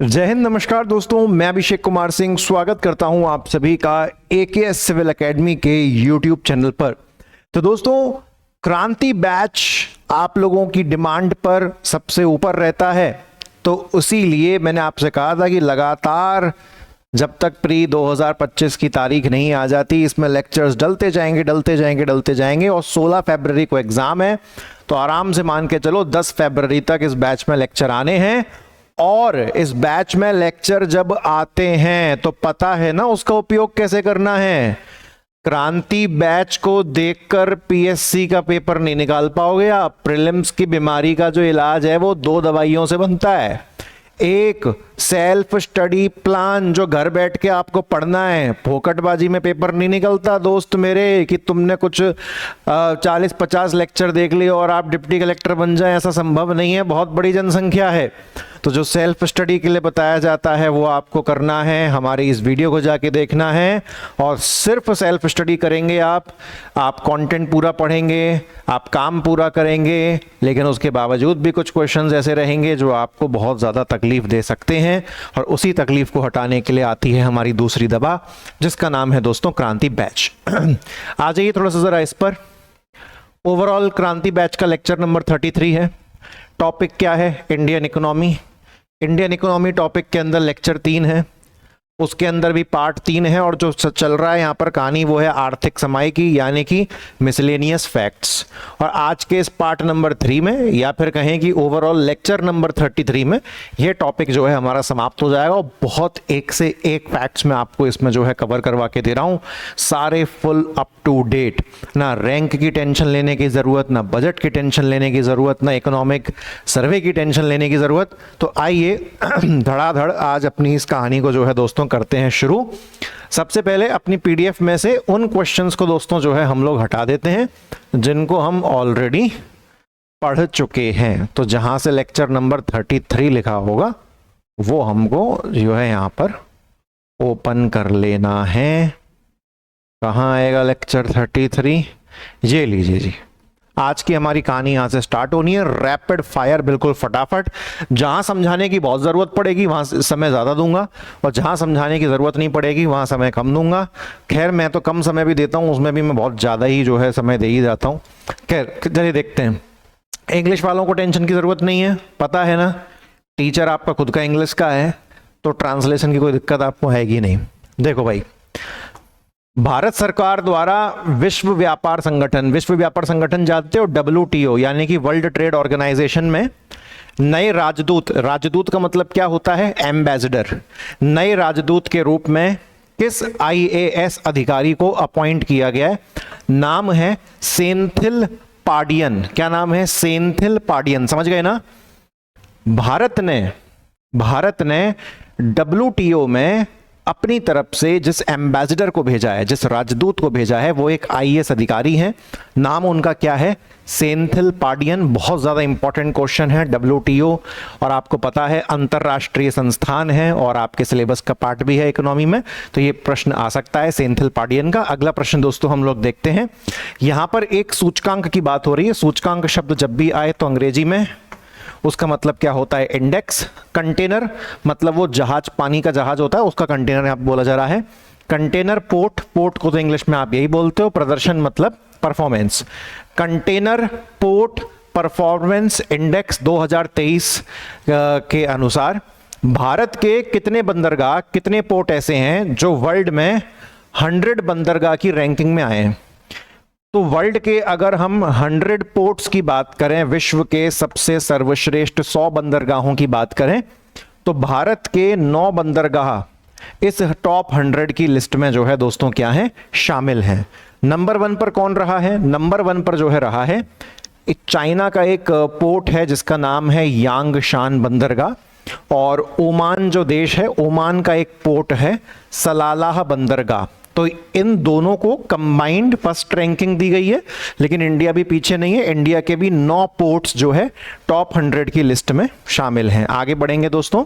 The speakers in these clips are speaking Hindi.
जय हिंद, नमस्कार दोस्तों। मैं अभिषेक कुमार सिंह स्वागत करता हूं आप सभी का एकेएस सिविल एकेडमी के यूट्यूब चैनल पर। तो दोस्तों, क्रांति बैच आप लोगों की डिमांड पर सबसे ऊपर रहता है, तो इसीलिए मैंने आपसे कहा था कि लगातार जब तक प्री 2025 की तारीख नहीं आ जाती, इसमें लेक्चर्स डलते जाएंगे और 16 फरवरी को एग्जाम है। तो आराम से मान के चलो 10 फरवरी तक इस बैच में लेक्चर आने हैं। और इस बैच में लेक्चर जब आते हैं तो पता है ना उसका उपयोग कैसे करना है। क्रांति बैच को देखकर पीएससी का पेपर नहीं निकाल पाओगे आप। प्रीलिम्स की बीमारी का जो इलाज है वो 2 दवाइयों से बनता है। एक सेल्फ स्टडी प्लान जो घर बैठ के आपको पढ़ना है। फोकटबाजी में पेपर नहीं निकलता दोस्त मेरे कि तुमने कुछ 40-50 लेक्चर देख लिए और आप डिप्टी कलेक्टर बन जाएं, ऐसा संभव नहीं है। बहुत बड़ी जनसंख्या है। तो जो सेल्फ स्टडी के लिए बताया जाता है वो आपको करना है, हमारी इस वीडियो को जाके देखना है और सिर्फ सेल्फ स्टडी करेंगे आप कंटेंट पूरा पढ़ेंगे, आप काम पूरा करेंगे, लेकिन उसके बावजूद भी कुछ क्वेश्चंस ऐसे रहेंगे जो आपको बहुत ज़्यादा तकलीफ दे सकते हैं। और उसी तकलीफ को हटाने के लिए आती है हमारी दूसरी दवा, जिसका नाम है दोस्तों क्रांति बैच। आ जाइए थोड़ा सा ज़रा इस पर। ओवरऑल क्रांति बैच का लेक्चर नंबर 33 है। टॉपिक क्या है? Indian economy. Indian economy topic के अंदर लेक्चर 3 है, उसके अंदर भी पार्ट 3 है और जो चल रहा है यहाँ पर कहानी वो है आर्थिक समाई की, यानी कि मिसलेनियस फैक्ट्स। और आज के इस पार्ट नंबर 3 में, या फिर कहें कि ओवरऑल लेक्चर नंबर 33 में, ये टॉपिक जो है हमारा समाप्त हो जाएगा। और बहुत एक से एक फैक्ट्स मैं आपको इसमें जो है कवर करवा के दे रहा हूँ, सारे फुल अप टू डेट। ना रैंक की टेंशन लेने की ज़रूरत, ना बजट की टेंशन लेने की ज़रूरत, ना इकोनॉमिक सर्वे की टेंशन लेने की ज़रूरत। तो आइए धड़ाधड़ आज अपनी इस कहानी को जो है दोस्तों करते हैं शुरू। सबसे पहले अपनी पीडीएफ में से उन क्वेश्चंस को दोस्तों जो है हम लोग हटा देते हैं जिनको हम ऑलरेडी पढ़ चुके हैं। तो जहां से लेक्चर नंबर 33 लिखा होगा वो हमको जो है यहां पर ओपन कर लेना है। कहां आएगा लेक्चर 33? ये लीजिए जी। आज की हमारी कहानी यहां से स्टार्ट होनी है, रैपिड फायर, बिल्कुल फटाफट। जहां समझाने की बहुत जरूरत पड़ेगी वहां समय ज्यादा दूंगा और जहां समझाने की जरूरत नहीं पड़ेगी वहां समय कम दूंगा। खैर मैं तो कम समय भी देता हूं, उसमें भी मैं बहुत ज्यादा ही जो है समय दे ही जाता हूं। खैर चलिए देखते हैं। इंग्लिश वालों को टेंशन की जरूरत नहीं है, पता है ना, टीचर आपका खुद का इंग्लिश का है, तो ट्रांसलेशन की कोई दिक्कत आपको हैगी नहीं। देखो भाई, भारत सरकार द्वारा विश्व व्यापार संगठन जानते हो, WTO यानी कि वर्ल्ड ट्रेड ऑर्गेनाइजेशन में नए राजदूत का मतलब क्या होता है? एम्बेसडर। नए राजदूत के रूप में किस IAS अधिकारी को अपॉइंट किया गया है? नाम है सेंथिल पाडियन। क्या नाम है? सेंथिल पाडियन। समझ गए ना? भारत ने WTO में अपनी तरफ से जिस एम्बेसडर को भेजा है, जिस राजदूत को भेजा है, वो एक IAS अधिकारी हैं। नाम उनका क्या है? सेंथिल पाडियन। बहुत ज्यादा इंपॉर्टेंट क्वेश्चन है। WTO और आपको पता है अंतरराष्ट्रीय संस्थान है और आपके सिलेबस का पार्ट भी है इकोनॉमी में, तो ये प्रश्न आ सकता है सेंथिल पाडियन का। अगला प्रश्न दोस्तों हम लोग देखते हैं। यहां पर एक सूचकांक की बात हो रही है। सूचकांक शब्द जब भी आए तो अंग्रेजी में उसका मतलब क्या होता है? इंडेक्स। कंटेनर मतलब वो जहाज, पानी का जहाज होता है, उसका कंटेनर यहां बोला जा रहा है। कंटेनर पोर्ट को तो इंग्लिश में आप यही बोलते हो। प्रदर्शन मतलब performance. Container port performance index 2023 के अनुसार भारत के कितने बंदरगाह, कितने पोर्ट ऐसे हैं जो वर्ल्ड में 100 बंदरगाह की रैंकिंग में आए हैं? तो वर्ल्ड के अगर हम 100 पोर्ट्स की बात करें, विश्व के सबसे सर्वश्रेष्ठ 100 बंदरगाहों की बात करें, तो भारत के 9 बंदरगाह इस टॉप 100 की लिस्ट में जो है दोस्तों क्या है? शामिल हैं। नंबर 1 पर कौन रहा है? नंबर 1 पर जो है रहा है चाइना का एक पोर्ट है जिसका नाम है यांगशान बंदरगाह। और ओमान जो देश है, ओमान का एक पोर्ट है सलालाह बंदरगाह। तो इन दोनों को कंबाइंड फर्स्ट रैंकिंग दी गई है, लेकिन इंडिया भी पीछे नहीं है। इंडिया के भी 9 पोर्ट्स जो है टॉप 100 की लिस्ट में शामिल हैं। आगे बढ़ेंगे दोस्तों,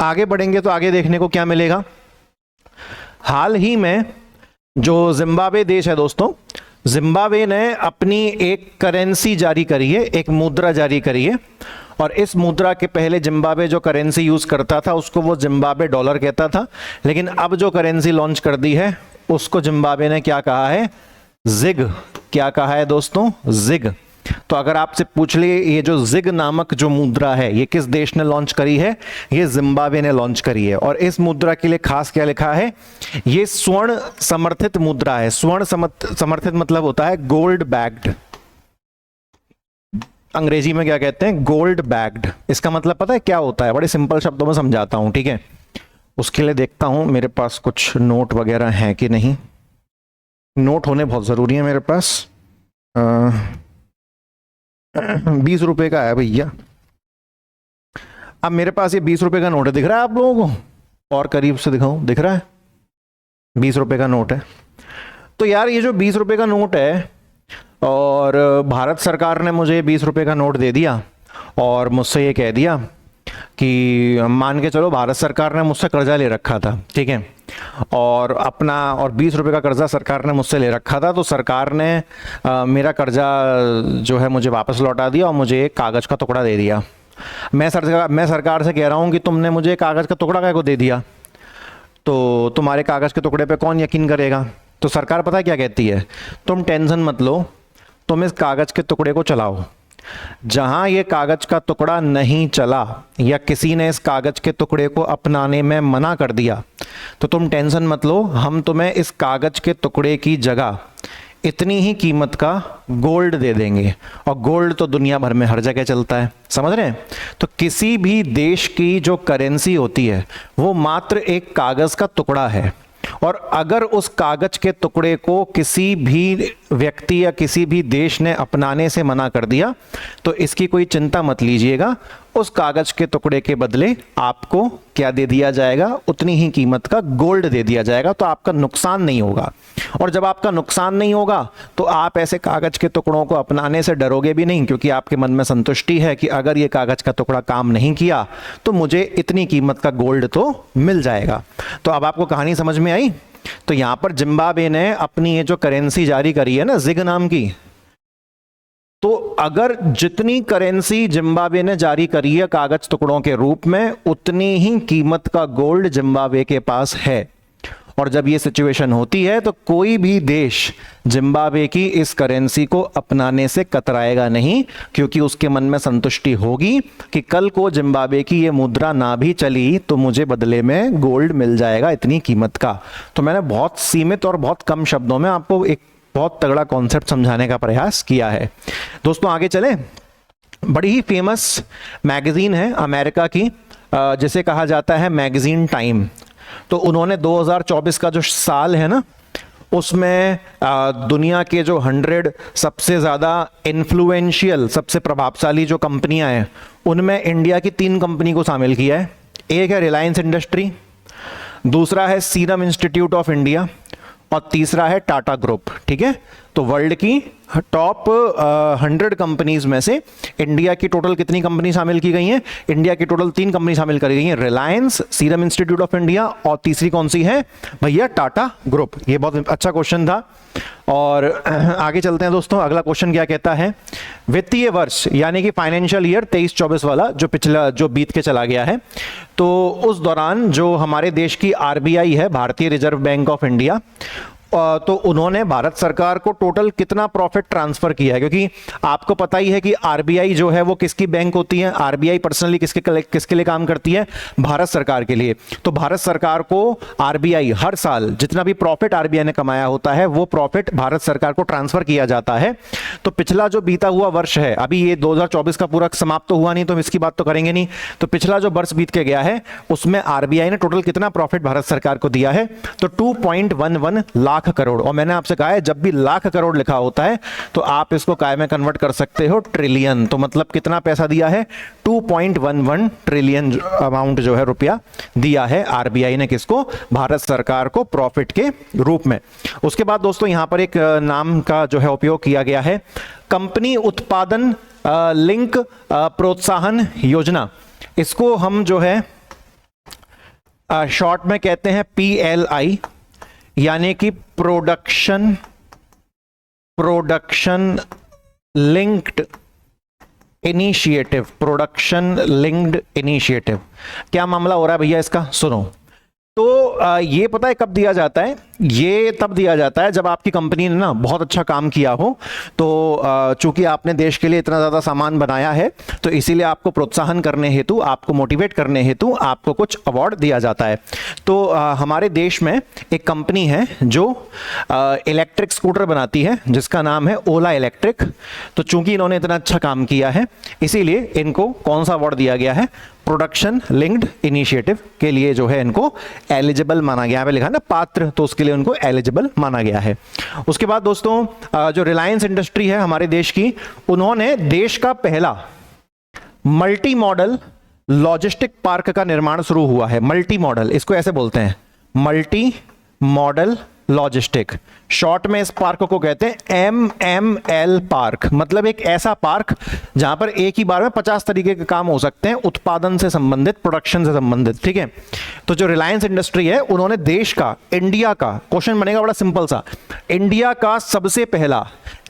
आगे बढ़ेंगे तो आगे देखने को क्या मिलेगा? हाल ही में जो जिम्बाब्वे देश है दोस्तों, जिम्बाब्वे ने अपनी एक करेंसी जारी करी है, एक मुद्रा जारी करी है और इस मुद्रा के पहले जिम्बाब्वे जो करेंसी यूज करता था उसको वो जिम्बाब्वे डॉलर कहता था, लेकिन अब जो करेंसी लॉन्च कर दी है उसको जिम्बाब्वे ने क्या कहा है? जिग। क्या कहा है दोस्तों? जिग। तो अगर आपसे पूछ ले ये जो जिग नामक जो मुद्रा है ये किस देश ने लॉन्च करी है? ये जिम्बाब्वे ने लॉन्च करी है। और इस मुद्रा के लिए खास क्या लिखा है? ये स्वर्ण समर्थित मुद्रा है। स्वर्ण समर्थित मतलब होता है गोल्ड बैक्ड। अंग्रेजी में क्या कहते हैं? Gold backed. इसका मतलब पता है क्या होता है? बड़े सिंपल शब्दों में समझाता हूं, ठीक है? उसके लिए देखता हूं मेरे पास कुछ नोट वगैरह हैं कि नहीं। नोट होने बहुत जरूरी है मेरे पास। 20 रुपए का है भैया। अब मेरे पास ये 20 रुपए का नोट है, दिख रहा है आप लोगों को? और करीब से दिखाऊं, दिख रहा है? 20 रुपए का नोट है। तो यार ये जो 20 रुपए का नोट है और भारत सरकार ने मुझे 20 रुपए का नोट दे दिया और मुझसे ये कह दिया कि मान के चलो भारत सरकार ने मुझसे कर्जा ले रखा था, ठीक है, और 20 रुपए का कर्जा सरकार ने मुझसे ले रखा था। तो सरकार ने मेरा कर्जा जो है मुझे वापस लौटा दिया और मुझे एक कागज का टुकड़ा दे दिया। मैं सरकार से कह रहा हूं कि तुमने मुझे कागज का टुकड़ा क्या को दे दिया, तो तुम्हारे कागज के टुकड़े पे कौन यकीन करेगा? तो सरकार पता है क्या कहती है? तुम टेंशन मत लो, तुम इस कागज के टुकड़े को चलाओ। जहां ये कागज का टुकड़ा नहीं चला या किसी ने इस कागज के टुकड़े को अपनाने में मना कर दिया तो तुम टेंशन मत लो, हम तुम्हें इस कागज के टुकड़े की जगह इतनी ही कीमत का गोल्ड दे देंगे। और गोल्ड तो दुनिया भर में हर जगह चलता है, समझ रहे हैं? तो किसी भी देश की जो करेंसी होती है वो मात्र एक कागज का टुकड़ा है। और अगर उस कागज के टुकड़े को किसी भी व्यक्ति या किसी भी देश ने अपनाने से मना कर दिया तो इसकी कोई चिंता मत लीजिएगा, उस कागज के टुकड़े के बदले आपको क्या दे दिया जाएगा? उतनी ही कीमत का गोल्ड दे दिया जाएगा। तो आपका नुकसान नहीं होगा। और जब आपका नुकसान नहीं होगा तो आप ऐसे कागज के टुकड़ों को अपनाने से डरोगे भी नहीं, क्योंकि आपके मन में संतुष्टि है कि अगर ये कागज का टुकड़ा काम नहीं किया तो मुझे इतनी कीमत का गोल्ड तो मिल जाएगा। तो अब आपको कहानी समझ में आई? तो यहां पर जिम्बाब्वे ने अपनी ये जो करेंसी जारी करी है ना, जिग नाम की, तो अगर जितनी करेंसी जिम्बाब्वे ने जारी करी है कागज टुकड़ों के रूप में, उतनी ही कीमत का गोल्ड जिम्बाब्वे के पास है। और जब ये सिचुएशन होती है तो कोई भी देश जिम्बाब्वे की इस करेंसी को अपनाने से कतराएगा नहीं, क्योंकि उसके मन में संतुष्टि होगी कि कल को जिम्बाब्वे की ये मुद्रा ना भी चली तो मुझे बदले में गोल्ड मिल जाएगा इतनी कीमत का। तो मैंने बहुत सीमित और बहुत कम शब्दों में आपको एक बहुत तगड़ा कॉन्सेप्ट समझाने का प्रयास किया है। दोस्तों आगे चलें। बड़ी ही फेमस मैगजीन है अमेरिका की, जिसे कहा जाता है मैगजीन टाइम। तो उन्होंने 2024 का जो साल है ना, उसमें दुनिया के जो 100 सबसे ज़्यादा इन्फ्लुएंशियल, सबसे प्रभावशाली जो कंपनियां हैं उनमें इंडिया की 3 कंपनी को शामिल किया है। एक है रिलायंस इंडस्ट्री, दूसरा है सीरम इंस्टीट्यूट ऑफ इंडिया और तीसरा है टाटा ग्रुप। ठीक है, तो वर्ल्ड की टॉप 100 कंपनीज में से इंडिया की टोटल कितनी कंपनी शामिल की गई हैं? इंडिया की टोटल 3 कंपनी शामिल करी गई हैं, Reliance, serum institute of India और तीसरी कौन सी है भैया? टाटा ग्रुप। ये बहुत अच्छा क्वेश्चन था। और आगे चलते हैं दोस्तों। अगला क्वेश्चन क्या कहता है? वित्तीय वर्ष यानी कि फाइनेंशियल ईयर 23-24 वाला जो बीत के चला गया है, तो उस दौरान जो हमारे देश की आरबीआई है, भारतीय रिजर्व बैंक ऑफ इंडिया, तो उन्होंने भारत सरकार को टोटल कितना प्रॉफिट ट्रांसफर किया है? क्योंकि आपको पता ही है कि आरबीआई जो है वो किसकी बैंक होती है? आरबीआई पर्सनली किसके लिए काम करती है? भारत सरकार के लिए। तो भारत सरकार को आरबीआई हर साल जितना भी प्रॉफिट आरबीआई ने कमाया होता है वो प्रॉफिट भारत सरकार को ट्रांसफर किया जाता है। तो पिछला जो बीता हुआ वर्ष है, अभी ये 2024 का पूरा समाप्त तो हुआ नहीं तो हम इसकी बात तो करेंगे नहीं, तो पिछला जो वर्ष बीत के गया है उसमें आरबीआई ने टोटल कितना प्रॉफिट भारत सरकार को दिया है? तो 2.11 लाख करोड़। और मैंने आपसे कहा है जब भी लाख करोड़ लिखा होता है तो आप इसको काय में कन्वर्ट कर सकते हो? ट्रिलियन। तो मतलब कितना पैसा दिया है? 2.11 ट्रिलियन अमाउंट जो है रुपया दिया है आरबीआई ने किसको? भारत सरकार को प्रॉफिट के रूप में। उसके बाद दोस्तों यहां पर एक नाम का जो है उपयोग किया गया है, कंपनी उत्पादन लिंक प्रोत्साहन योजना। इसको हम जो है शॉर्ट में कहते हैं PLI, यानी कि production linked initiative, production linked initiative. क्या मामला हो रहा है भैया इसका, सुनो। तो ये पता है कब दिया जाता है, ये तब दिया जाता है जब आपकी कंपनी ने ना बहुत अच्छा काम किया हो। तो चूंकि आपने देश के लिए इतना ज़्यादा सामान बनाया है, तो इसीलिए आपको प्रोत्साहन करने हेतु, आपको मोटिवेट करने हेतु आपको कुछ अवार्ड दिया जाता है। तो हमारे देश में एक कंपनी है जो इलेक्ट्रिक स्कूटर बनाती है, जिसका नाम है ओला इलेक्ट्रिक। तो चूंकि इन्होंने इतना अच्छा काम किया है, इसीलिए इनको कौन सा अवार्ड दिया गया है, प्रोडक्शन लिंक्ड इनिशिएटिव के लिए जो है इनको एलिजिबल माना गया है। लिखा ना पात्र, तो उसके लिए उनको एलिजिबल माना गया है। उसके बाद दोस्तों जो रिलायंस इंडस्ट्री है हमारे देश की, उन्होंने देश का पहला मल्टी मॉडल लॉजिस्टिक पार्क का निर्माण शुरू हुआ है। मल्टी मॉडल, इसको ऐसे बोलते हैं, मल्टी मॉडल लॉजिस्टिक। शॉर्ट में इस पार्क को कहते हैं MML पार्क, मतलब एक ऐसा पार्क जहां पर एक ही बार में 50 तरीके के काम हो सकते हैं, उत्पादन से संबंधित, प्रोडक्शन से संबंधित। ठीक है, तो जो रिलायंस इंडस्ट्री है, उन्होंने देश का, इंडिया का, क्वेश्चन बनेगा बड़ा सिंपल सा, इंडिया का सबसे पहला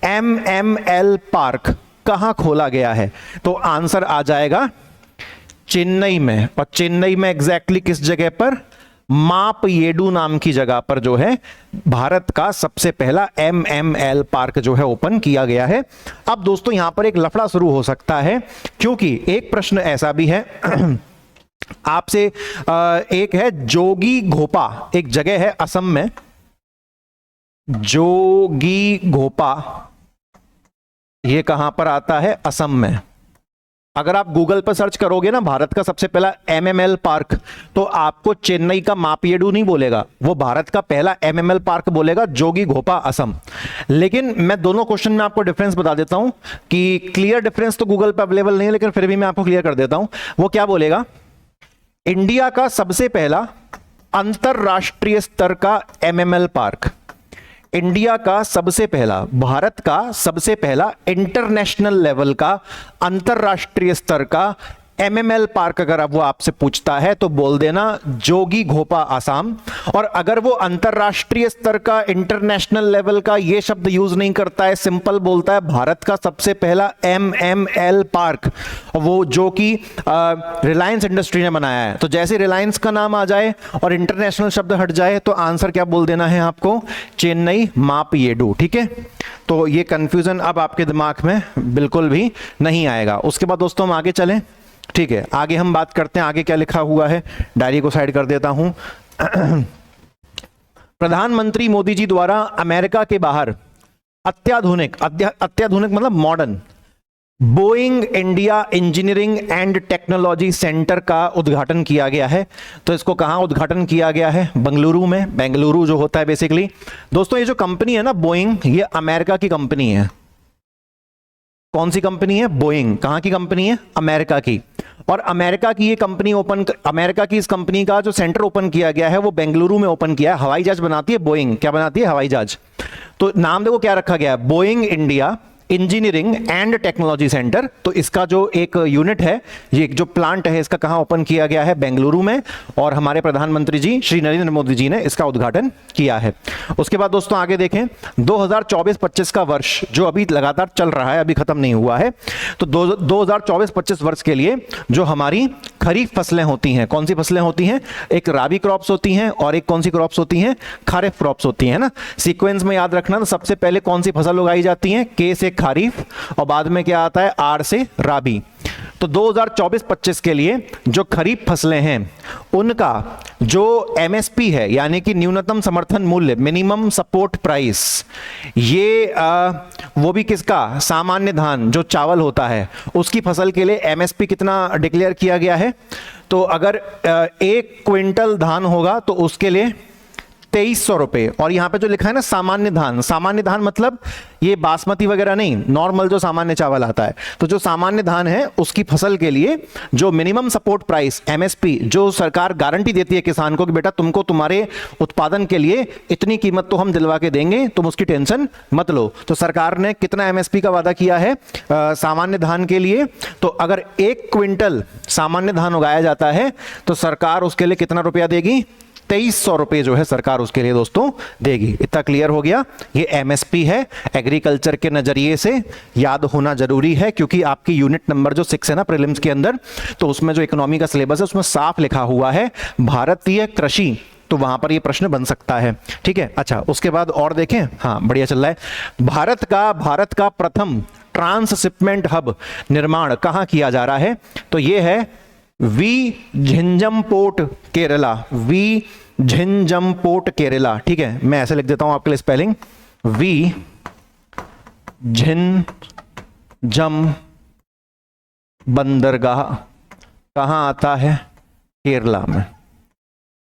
MML पार्क कहां खोला गया है? तो आंसर आ जाएगा चेन्नई में। और चेन्नई में एग्जैक्टली किस जगह पर? मापयेडू नाम की जगह पर जो है भारत का सबसे पहला MML पार्क जो है ओपन किया गया है। अब दोस्तों यहां पर एक लफड़ा शुरू हो सकता है, क्योंकि एक प्रश्न ऐसा भी है आपसे, एक है जोगी घोपा, एक जगह है असम में, जोगी घोपा, ये कहां पर आता है? असम में। अगर आप गूगल पर सर्च करोगे ना भारत का सबसे पहला MML पार्क, तो आपको चेन्नई का मापयेडू नहीं बोलेगा, वो भारत का पहला MML पार्क बोलेगा, जोगी घोपा, असम। लेकिन मैं दोनों क्वेश्चन में आपको डिफरेंस बता देता हूं कि क्लियर डिफरेंस तो गूगल पर अवेलेबल नहीं है, लेकिन फिर भी मैं आपको क्लियर कर देता हूं। वो क्या बोलेगा? इंडिया का सबसे पहला अंतरराष्ट्रीय स्तर का MML पार्क, इंडिया का सबसे पहला, भारत का सबसे पहला इंटरनेशनल लेवल का, अंतरराष्ट्रीय स्तर का MML पार्क अगर अब वो आपसे पूछता है तो बोल देना जोगी घोपा, आसाम। और अगर वो अंतरराष्ट्रीय स्तर का, इंटरनेशनल लेवल का ये शब्द यूज नहीं करता है, सिंपल बोलता है भारत का सबसे पहला MML पार्क, वो जो कि रिलायंस इंडस्ट्री ने बनाया है। तो जैसे रिलायंस का नाम आ जाए और इंटरनेशनल शब्द हट जाए, तो आंसर क्या बोल देना है आपको? चेन्नई मापयेडू। ठीक है, तो ये कंफ्यूजन अब आपके दिमाग में बिल्कुल भी नहीं आएगा। उसके बाद दोस्तों हम आगे चलें। ठीक है, आगे हम बात करते हैं, आगे क्या लिखा हुआ है, डायरी को साइड कर देता हूं। प्रधानमंत्री मोदी जी द्वारा अमेरिका के बाहर अत्याधुनिक मतलब modern Boeing India engineering and technology centre का उद्घाटन किया गया है। तो इसको कहां उद्घाटन किया गया है? बेंगलुरु में। बेंगलुरु जो होता है बेसिकली दोस्तों, ये जो कंपनी है ना बोइंग, ये अमेरिका की कंपनी है। कौन सी कंपनी है? बोइंग। कहां की कंपनी है? अमेरिका की। और अमेरिका की ये कंपनी अमेरिका की इस कंपनी का जो सेंटर ओपन किया गया है वो बेंगलुरु में ओपन किया है। हवाई जहाज बनाती है बोइंग। क्या बनाती है? हवाई जहाज। तो नाम देखो क्या रखा गया है, Boeing India engineering and technology centre. तो इसका जो एक यूनिट है, ये जो प्लांट है, इसका कहां ओपन किया गया है? बेंगलुरु में। और हमारे प्रधानमंत्री जी श्री नरेंद्र मोदी जी ने इसका उद्घाटन किया है। उसके बाद दोस्तों आगे देखें, 2024-25 का वर्ष जो अभी लगातार चल रहा है, अभी खत्म नहीं हुआ है। तो 2024-25 वर्ष के लिए जो हमारी खरीफ फसलें होती हैं, कौन सी फसलें होती हैं? एक राबी क्रॉप्स होती हैं और एक कौन सी क्रॉप्स होती हैं? खरीफ क्रॉप्स होती हैं ना। सीक्वेंस में याद रखना, तो सबसे पहले कौन सी फसल उगाई जाती है? के से खरीफ, और बाद में क्या आता है? आर से राबी। तो 2024-25 के लिए जो खरीफ फसलें हैं उनका जो MSP है, यानी कि न्यूनतम समर्थन मूल्य, मिनिमम सपोर्ट प्राइस, ये वो भी किसका? सामान्य धान जो चावल होता है उसकी फसल के लिए MSP कितना डिक्लेयर किया गया है? तो अगर 1 क्विंटल धान होगा तो उसके लिए 2300 रुपए। और यहां पे जो लिखा है ना सामान्य धान, सामान्य धान मतलब ये बासमती वगैरह नहीं, नॉर्मल जो सामान्य चावल आता है। तो जो सामान्य धान है उसकी फसल के लिए जो मिनिमम सपोर्ट प्राइस MSP, जो सरकार गारंटी देती है किसान को कि बेटा तुमको तुम्हारे उत्पादन के लिए इतनी कीमत तो हम दिलवा के देंगे, तुम उसकी टेंशन मत लो। तो सरकार ने कितना MSP का वादा किया है सामान्य धान के लिए? तो अगर 1 क्विंटल सामान्य धान उगाया जाता है तो सरकार उसके लिए कितना रुपया देगी? 2300 रुपए जो है सरकार उसके लिए दोस्तों देगी। इतना क्लियर हो गया। ये एमएसपी है, एग्रीकल्चर के नजरिए से याद होना जरूरी है, क्योंकि आपकी यूनिट नंबर जो 6 है ना प्रीलिम्स के अंदर, तो उसमें जो इकोनॉमी का सिलेबस है उसमें साफ लिखा हुआ है भारतीय कृषि, तो वहां पर ये प्रश्न बन सकता है। ठीक है, अच्छा उसके बाद और देखें, हाँ बढ़िया चल रहा है। भारत का प्रथम ट्रांसशिपमेंट हब निर्माण कहां किया जा रहा है? तो ये है विझिंजम पोर्ट केरला, विझिंजम पोर्ट केरला। ठीक है, मैं ऐसे लिख देता हूं आपके लिए स्पेलिंग, विझिंजम बंदरगाह कहां आता है? केरला में।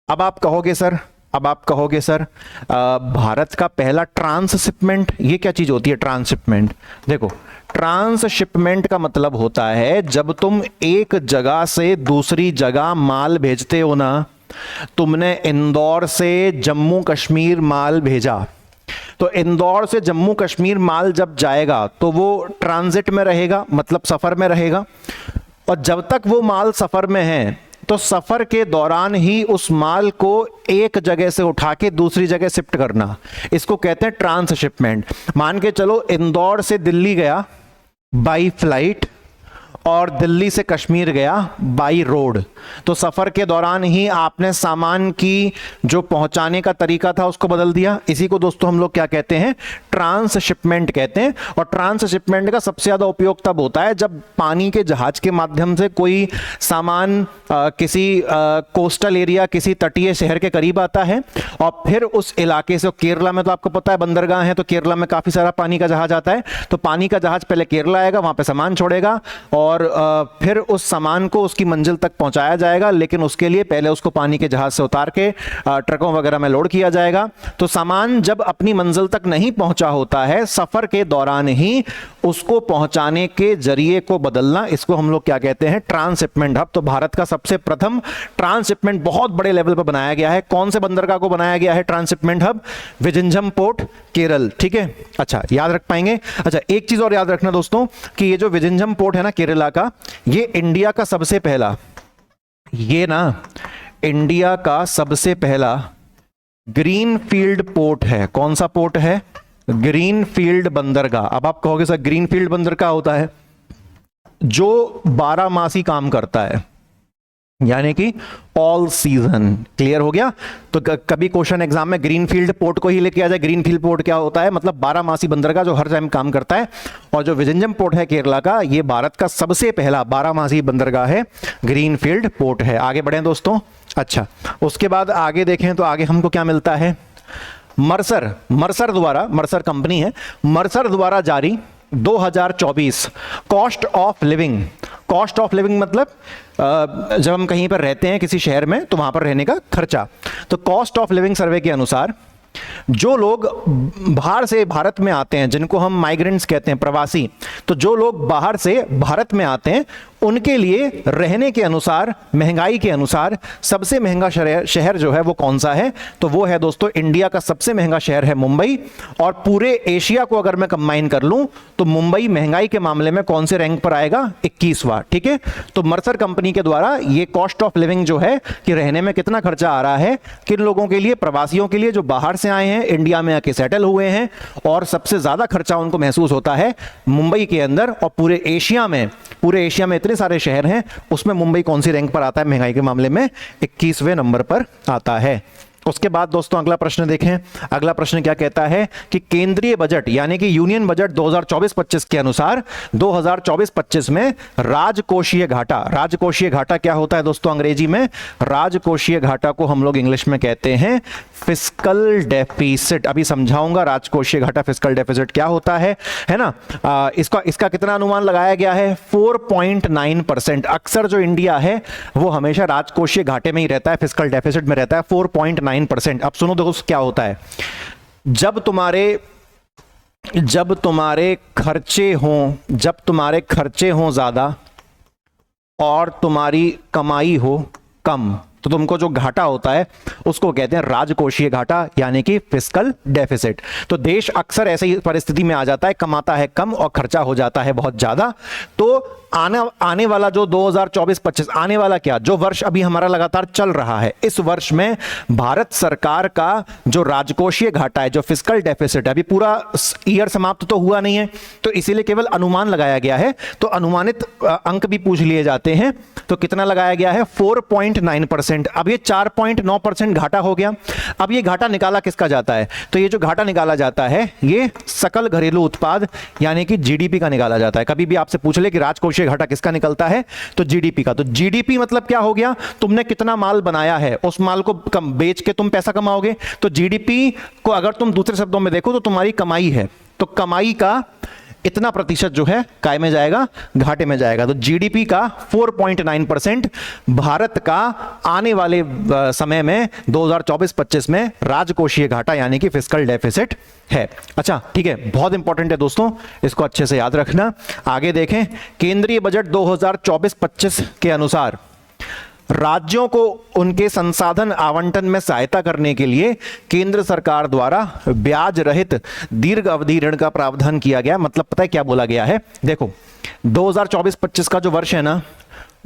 अब आप कहोगे सर भारत का पहला ट्रांसशिपमेंट, ये क्या चीज होती है ट्रांसशिपमेंट? देखो, ट्रांसशिपमेंट का मतलब होता है जब तुम एक जगह से दूसरी जगह माल भेजते हो ना, तुमने इंदौर से जम्मू कश्मीर माल भेजा, तो इंदौर से जम्मू कश्मीर माल जब जाएगा तो वो ट्रांजिट में रहेगा, मतलब सफर में रहेगा, और जब तक वो माल सफर में है तो सफर के दौरान ही उस माल को एक जगह से उठा के दूसरी जगह शिफ्ट करना, इसको कहते हैं ट्रांसशिपमेंट। मान के चलो इंदौर से दिल्ली गया बाई फ्लाइट और दिल्ली से कश्मीर गया बाई रोड, तो सफर के दौरान ही आपने सामान की जो पहुंचाने का तरीका था उसको बदल दिया। इसी को दोस्तों हम लोग क्या कहते हैं? ट्रांसशिपमेंट कहते हैं। और ट्रांसशिपमेंट का सबसे ज्यादा उपयोग तब होता है जब पानी के जहाज के माध्यम से कोई सामान किसी कोस्टल एरिया, किसी तटीय शहर के करीब आता है और फिर उस इलाके से, केरला में तो आपको पता है बंदरगाह है, तो केरला में काफी सारा पानी का जहाज आता है, तो पानी का जहाज पहले केरला आएगा, वहां पे सामान छोड़ेगा और फिर उस सामान को उसकी मंजिल तक पहुंचाया जाएगा, लेकिन उसके लिए पहले उसको पानी के जहाज से उतार के ट्रकों वगैरह में लोड किया जाएगा। तो सामान जब अपनी मंजिल तक नहीं पहुंचा होता है, सफर के दौरान ही उसको पहुंचाने के जरिए को बदलना, इसको हम लोग क्या कहते हैं? Transshipment hub. तो भारत का सबसे प्रथम ट्रांसशिपमेंट बहुत बड़े लेवल पर बनाया गया है। कौन से बंदरगाह को बनाया गया है transshipment hub? Vizhinjam port Kerala. ठीक है, अच्छा याद रख पाएंगे। अच्छा एक चीज और याद रखना दोस्तों कि ये जो विझिंजम पोर्ट है ना केरला का, ये इंडिया का सबसे पहला, ये ना इंडिया का सबसे पहला ग्रीन फील्ड पोर्ट है। कौन सा पोर्ट है? ग्रीन फील्ड बंदरगाह। अब आप कहोगे सर ग्रीन फील्ड बंदरगाह होता है जो 12 मासी काम करता है, यानी कि ऑल सीजन। क्लियर हो गया? तो कभी क्वेश्चन एग्जाम में ग्रीन फील्ड पोर्ट को ही लेके आ जाए। ग्रीन फील्ड पोर्ट क्या होता है? मतलब 12 मासी बंदरगाह जो हर टाइम काम करता है। और जो विझिंजम पोर्ट है केरला का, ये भारत का सबसे पहला 12 मासी बंदरगाह है, ग्रीन फील्ड पोर्ट है। आगे बढ़े दोस्तों। अच्छा उसके बाद आगे देखें तो आगे हमको क्या मिलता है? मर्सर कंपनी है, मर्सर द्वारा जारी 2024 cost of living. Cost of living मतलब जब हम कहीं पर रहते हैं किसी शहर में तो वहां पर रहने का खर्चा। तो कॉस्ट ऑफ लिविंग सर्वे के अनुसार जो लोग बाहर से भारत में आते हैं, जिनको हम माइग्रेंट्स कहते हैं, प्रवासी, तो जो लोग बाहर से भारत में आते हैं उनके लिए रहने के अनुसार, महंगाई के अनुसार सबसे महंगा शहर जो है वो कौन सा है? तो वो है दोस्तों इंडिया का सबसे महंगा शहर है मुंबई। और पूरे एशिया को अगर मैं कंबाइन कर लूं तो मुंबई महंगाई के मामले में कौन से रैंक पर आएगा? 21वां। ठीक है, तो मर्सर कंपनी के द्वारा ये कॉस्ट ऑफ लिविंग जो है कि रहने में कितना खर्चा आ रहा है किन लोगों के लिए? प्रवासियों के लिए जो बाहर से आए हैं, इंडिया में आके सेटल हुए हैं, और सबसे ज्यादा खर्चा उनको महसूस होता है मुंबई के अंदर। और पूरे एशिया में इतने सारे शहर हैं, उसमें मुंबई कौन सी रैंक पर आता है महंगाई के मामले में? 21वें नंबर पर आता है। उसके बाद दोस्तों अगला प्रश्न देखें। अगला प्रश्न क्या कहता है कि केंद्रीय बजट यानी कि यूनियन बजट 2024-25 के अनुसार 2024-25 में राजकोषीय घाटा क्या होता है दोस्तों अंग्रेजी में? राजकोषीय घाटा को हम लोग इंग्लिश में कहते हैं फिस्कल डेफिसिट। अभी समझाऊंगा राजकोषीय घाटा, फिस्कल डेफिसिट क्या होता है ना। इसका कितना अनुमान लगाया गया है? 4.9%। अक्सर जो इंडिया है वो हमेशा राजकोषीय घाटे में ही रहता है, फिस्कल डेफिसिट में रहता है 4.9%। अब सुनो दोस्तों क्या होता है, जब तुम्हारे खर्चे हों ज्यादा और तुम्हारी कमाई हो कम, तो तुमको जो घाटा होता है उसको कहते हैं राजकोषीय घाटा, यानी कि फिस्कल डेफिसिट। तो देश अक्सर ऐसी परिस्थिति में आ जाता है, कमाता है कम और खर्चा हो जाता है बहुत ज्यादा। तो आने वाला जो 2024-25 आने वाला क्या, जो वर्ष अभी हमारा लगातार चल रहा है, इस वर्ष में भारत सरकार का जो राजकोषीय घाटा है, जो फिस्कल डेफिसिट है, अभी पूरा ईयर समाप्त तो हुआ नहीं है, तो इसीलिए केवल अनुमान लगाया गया है। तो अनुमानित अंक भी पूछ लिए जाते हैं। तो कितना लगाया गया है? 4.9%। अब ये 4.9% घाटा हो गया। अब ये घाटा निकाला किसका जाता है? तो ये जो घाटा निकाला जाता है ये सकल घरेलू उत्पाद यानी कि जीडीपी का निकाला जाता है। कभी भी आपसे पूछ ले कि राजकोषीय घाटा किसका निकलता है, तो जीडीपी का। तो जीडीपी मतलब क्या हो गया? तुमने कितना माल बनाया है, उस माल को कम बेच के तुम पैसा कमाओगे। तो जीडीपी को अगर तुम दूसरे शब्दों में देखो तो तुम्हारी कमाई है, तो कमाई का इतना प्रतिशत जो है काय में जाएगा? घाटे में जाएगा। तो जीडीपी का 4.9% भारत का आने वाले समय में 2024-25 में राजकोषीय घाटा यानी कि फिस्कल डेफिसिट है। अच्छा ठीक है, बहुत इंपॉर्टेंट है दोस्तों, इसको अच्छे से याद रखना। आगे देखें, केंद्रीय बजट 2024-25 के अनुसार राज्यों को उनके संसाधन आवंटन में सहायता करने के लिए केंद्र सरकार द्वारा ब्याज रहित दीर्घ अवधि ऋण का प्रावधान किया गया। मतलब पता है क्या बोला गया है? देखो 2024-25 का जो वर्ष है ना,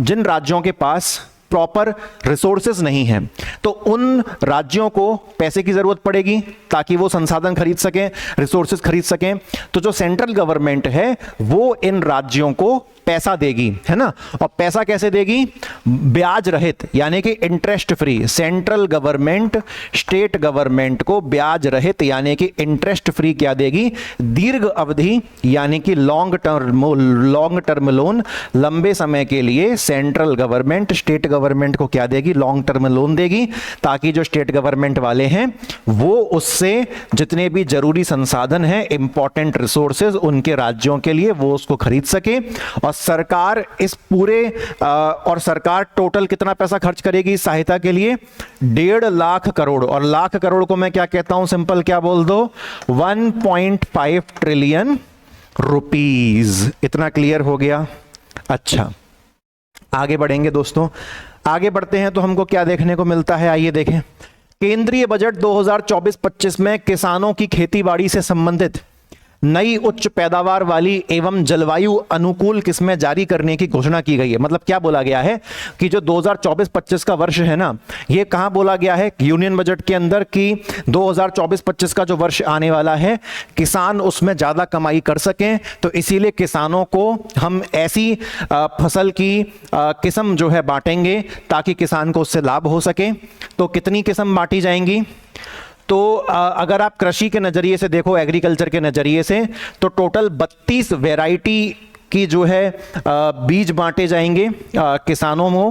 जिन राज्यों के पास प्रॉपर रिसोर्सेज नहीं है तो उन राज्यों को पैसे की जरूरत पड़ेगी ताकि वो संसाधन खरीद सकें, रिसोर्सेज खरीद सकें। तो जो सेंट्रल गवर्नमेंट है वो इन राज्यों को पैसा देगी, है ना। और पैसा कैसे देगी? ब्याज रहित यानी कि interest free. Central government state government को ब्याज रहित यानी कि इंटरेस्ट फ्री क्या देगी? दीर्घ अवधि यानी कि लॉन्ग टर्म लोन। लंबे समय के लिए सेंट्रल गवर्नमेंट स्टेट गवर्नमेंट को क्या देगी? लॉन्ग टर्म लोन देगी, ताकि जो स्टेट गवर्नमेंट वाले हैं वो उससे जितने भी जरूरी संसाधन हैं, इंपॉर्टेंट रिसोर्सेज उनके राज्यों के लिए, वो उसको खरीद सके। और सरकार इस पूरे और सरकार टोटल कितना पैसा खर्च करेगी सहायता के लिए? 1.5 लाख करोड़। और लाख करोड़ को मैं क्या कहता हूं? सिंपल क्या बोल दो? 1.5 ट्रिलियन रुपीज। इतना क्लियर हो गया? अच्छा आगे बढ़ेंगे दोस्तों। आगे बढ़ते हैं तो हमको क्या देखने को मिलता है, आइए देखें। केंद्रीय बजट 2024-25 में किसानों की खेतीबाड़ी से संबंधित नई उच्च पैदावार वाली एवं जलवायु अनुकूल किस्में जारी करने की घोषणा की गई है। मतलब क्या बोला गया है कि जो 2024-25 का वर्ष है ना, ये कहां बोला गया है? यूनियन बजट के अंदर कि 2024-25 का जो वर्ष आने वाला है, किसान उसमें ज्यादा कमाई कर सकें। तो इसीलिए किसानों को हम ऐसी फसल की किस्म जो है बांटेंगे ताकि किसान को उससे लाभ हो सके। तो कितनी किस्म बांटी जाएंगी? तो अगर आप कृषि के नजरिए से देखो, एग्रीकल्चर के नजरिए से, तो टोटल 32 वैरायटी की जो है बीज बांटे जाएंगे किसानों को।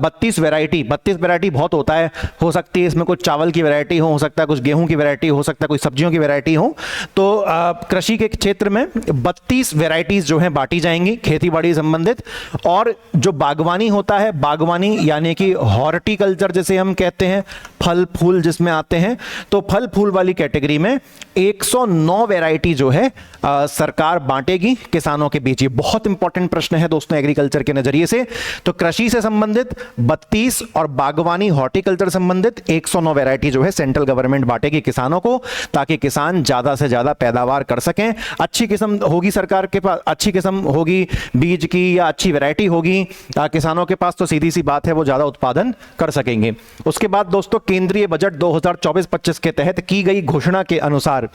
32 वैरायटी बहुत होता है, हो सकती है इसमें कुछ चावल की वैरायटी हो सकता है कुछ गेहूं की वैरायटी हो सकता है, कोई सब्जियों की वैरायटी हो। तो कृषि के क्षेत्र में 32 वैरायटीज जो है बांटी जाएंगी खेतीबाड़ी संबंधित। और जो बागवानी होता है, बागवानी यानी कि हॉर्टिकल्चर जिसे हम कहते हैं, फल फूल जिसमें आते हैं, तो फल फूल वाली कैटेगरी में 109 वैरायटी जो है सरकार बांटेगी किसानों के बीच। ये बहुत इंपॉर्टेंट प्रश्न है दोस्तों एग्रीकल्चर के नजरिए से। तो कृषि से संबंधित 32 और बागवानी हॉर्टिकल्चर संबंधित 109 वैरायटी जो है सेंट्रल गवर्नमेंट बांटेगी किसानों को, ताकि किसान ज्यादा से ज्यादा पैदावार कर सकें। अच्छी किस्म होगी सरकार के पास, अच्छी किस्म होगी बीज की या अच्छी वैरायटी होगी किसानों के पास, तो सीधी सी बात है वो ज्यादा उत्पादन कर सकेंगे। उसके बाद दोस्तों केंद्रीय बजट 2024-25 के तहत की गई घोषणा के अनुसार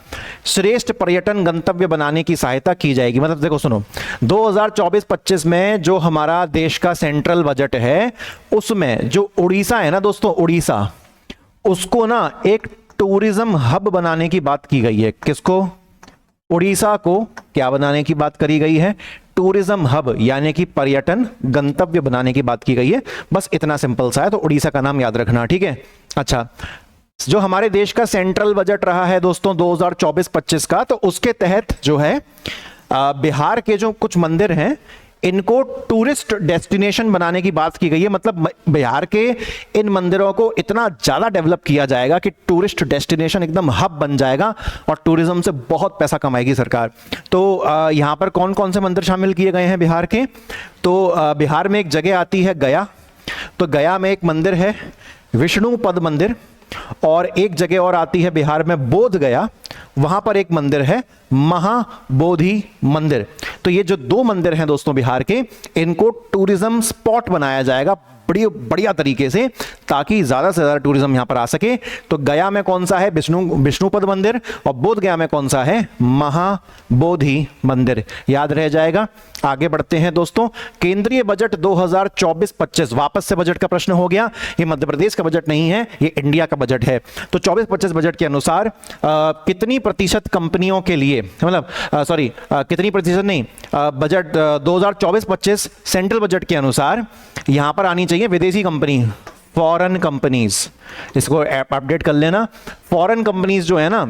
श्रेष्ठ पर्यटन गंतव्य बनाने की सहायता की जाएगी। मतलब देखो सुनो, 2024-25 में जो हमारा देश का सेंट्रल बजट है उसमें जो उड़ीसा है ना दोस्तों, उड़ीसा, उसको ना एक टूरिज्म हब बनाने की बात की गई है। किसको? उड़ीसा को क्या बनाने की बात करी गई है? टूरिज्म हब यानी कि पर्यटन गंतव्य बनाने की बात की गई है। बस इतना सिंपल सा है, तो उड़ीसा का नाम याद रखना, ठीक है। अच्छा, जो हमारे देश का सेंट्रल बजट रहा है दोस्तों 2024-25 का, तो उसके तहत जो है बिहार के जो कुछ मंदिर हैं इनको टूरिस्ट डेस्टिनेशन बनाने की बात की गई है। मतलब बिहार के इन मंदिरों को इतना ज्यादा डेवलप किया जाएगा कि टूरिस्ट डेस्टिनेशन एकदम हब बन जाएगा और टूरिज्म से बहुत पैसा कमाएगी सरकार। तो यहां पर कौन कौन से मंदिर शामिल किए गए हैं बिहार के? तो बिहार में एक जगह आती है गया, तो गया में एक मंदिर है विष्णुपद मंदिर, और एक जगह और आती है बिहार में बोध गया, वहां पर एक मंदिर है महाबोधि मंदिर। तो ये जो दो मंदिर हैं दोस्तों बिहार के, इनको टूरिज्म स्पॉट बनाया जाएगा बड़ी बढ़िया तरीके से, ताकि ज्यादा से ज्यादा टूरिज्म यहां पर आ सके। तो गया में कौन सा है? विष्णुपद मंदिर, और बोध गया में कौन सा है? महाबोधि मंदिर। याद रह जाएगा। आगे बढ़ते हैं दोस्तों। केंद्रीय बजट 2024-25, वापस से बजट का प्रश्न हो गया। ये मध्य प्रदेश का बजट नहीं है, ये इंडिया का बजट है। तो 24-25 बजट के अनुसार कितनी प्रतिशत कंपनियों के लिए, मतलब कितनी प्रतिशत नहीं, बजट 2024-25 सेंट्रल बजट के अनुसार यहां पर आनी चाहिए विदेशी कंपनी, फॉरेन कंपनीज। इसको अपडेट कर लेना। फॉरेन कंपनीज जो है ना,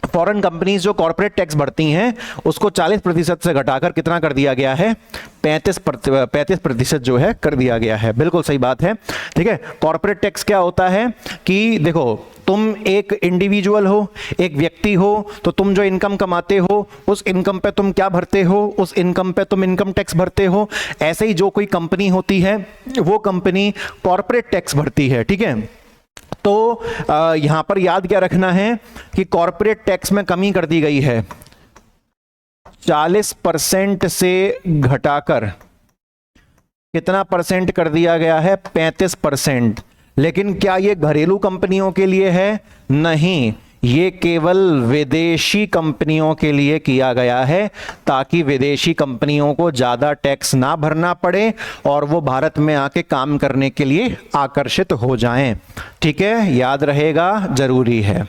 फॉरेन कंपनीज जो कॉर्पोरेट टैक्स भरती हैं उसको 40% से घटाकर कितना कर दिया गया है? 35% जो है कर दिया गया है। बिल्कुल सही बात है। ठीक है। कॉर्पोरेट टैक्स क्या होता है कि देखो, तुम एक इंडिविजुअल हो, एक व्यक्ति हो, तो तुम जो इनकम कमाते हो उस इनकम पे तुम क्या भरते हो? उस इनकम पे तुम इनकम टैक्स भरते हो। ऐसे ही जो कोई कंपनी होती है वो कंपनी कॉर्पोरेट टैक्स भरती है। ठीक है। तो यहां पर याद क्या रखना है कि कॉर्पोरेट टैक्स में कमी कर दी गई है, 40% से घटाकर कितना परसेंट कर दिया गया है? 35%। लेकिन क्या ये घरेलू कंपनियों के लिए है? नहीं, ये केवल विदेशी कंपनियों के लिए किया गया है, ताकि विदेशी कंपनियों को ज्यादा टैक्स ना भरना पड़े और वो भारत में आके काम करने के लिए आकर्षित हो जाएं। ठीक है, याद रहेगा, जरूरी है।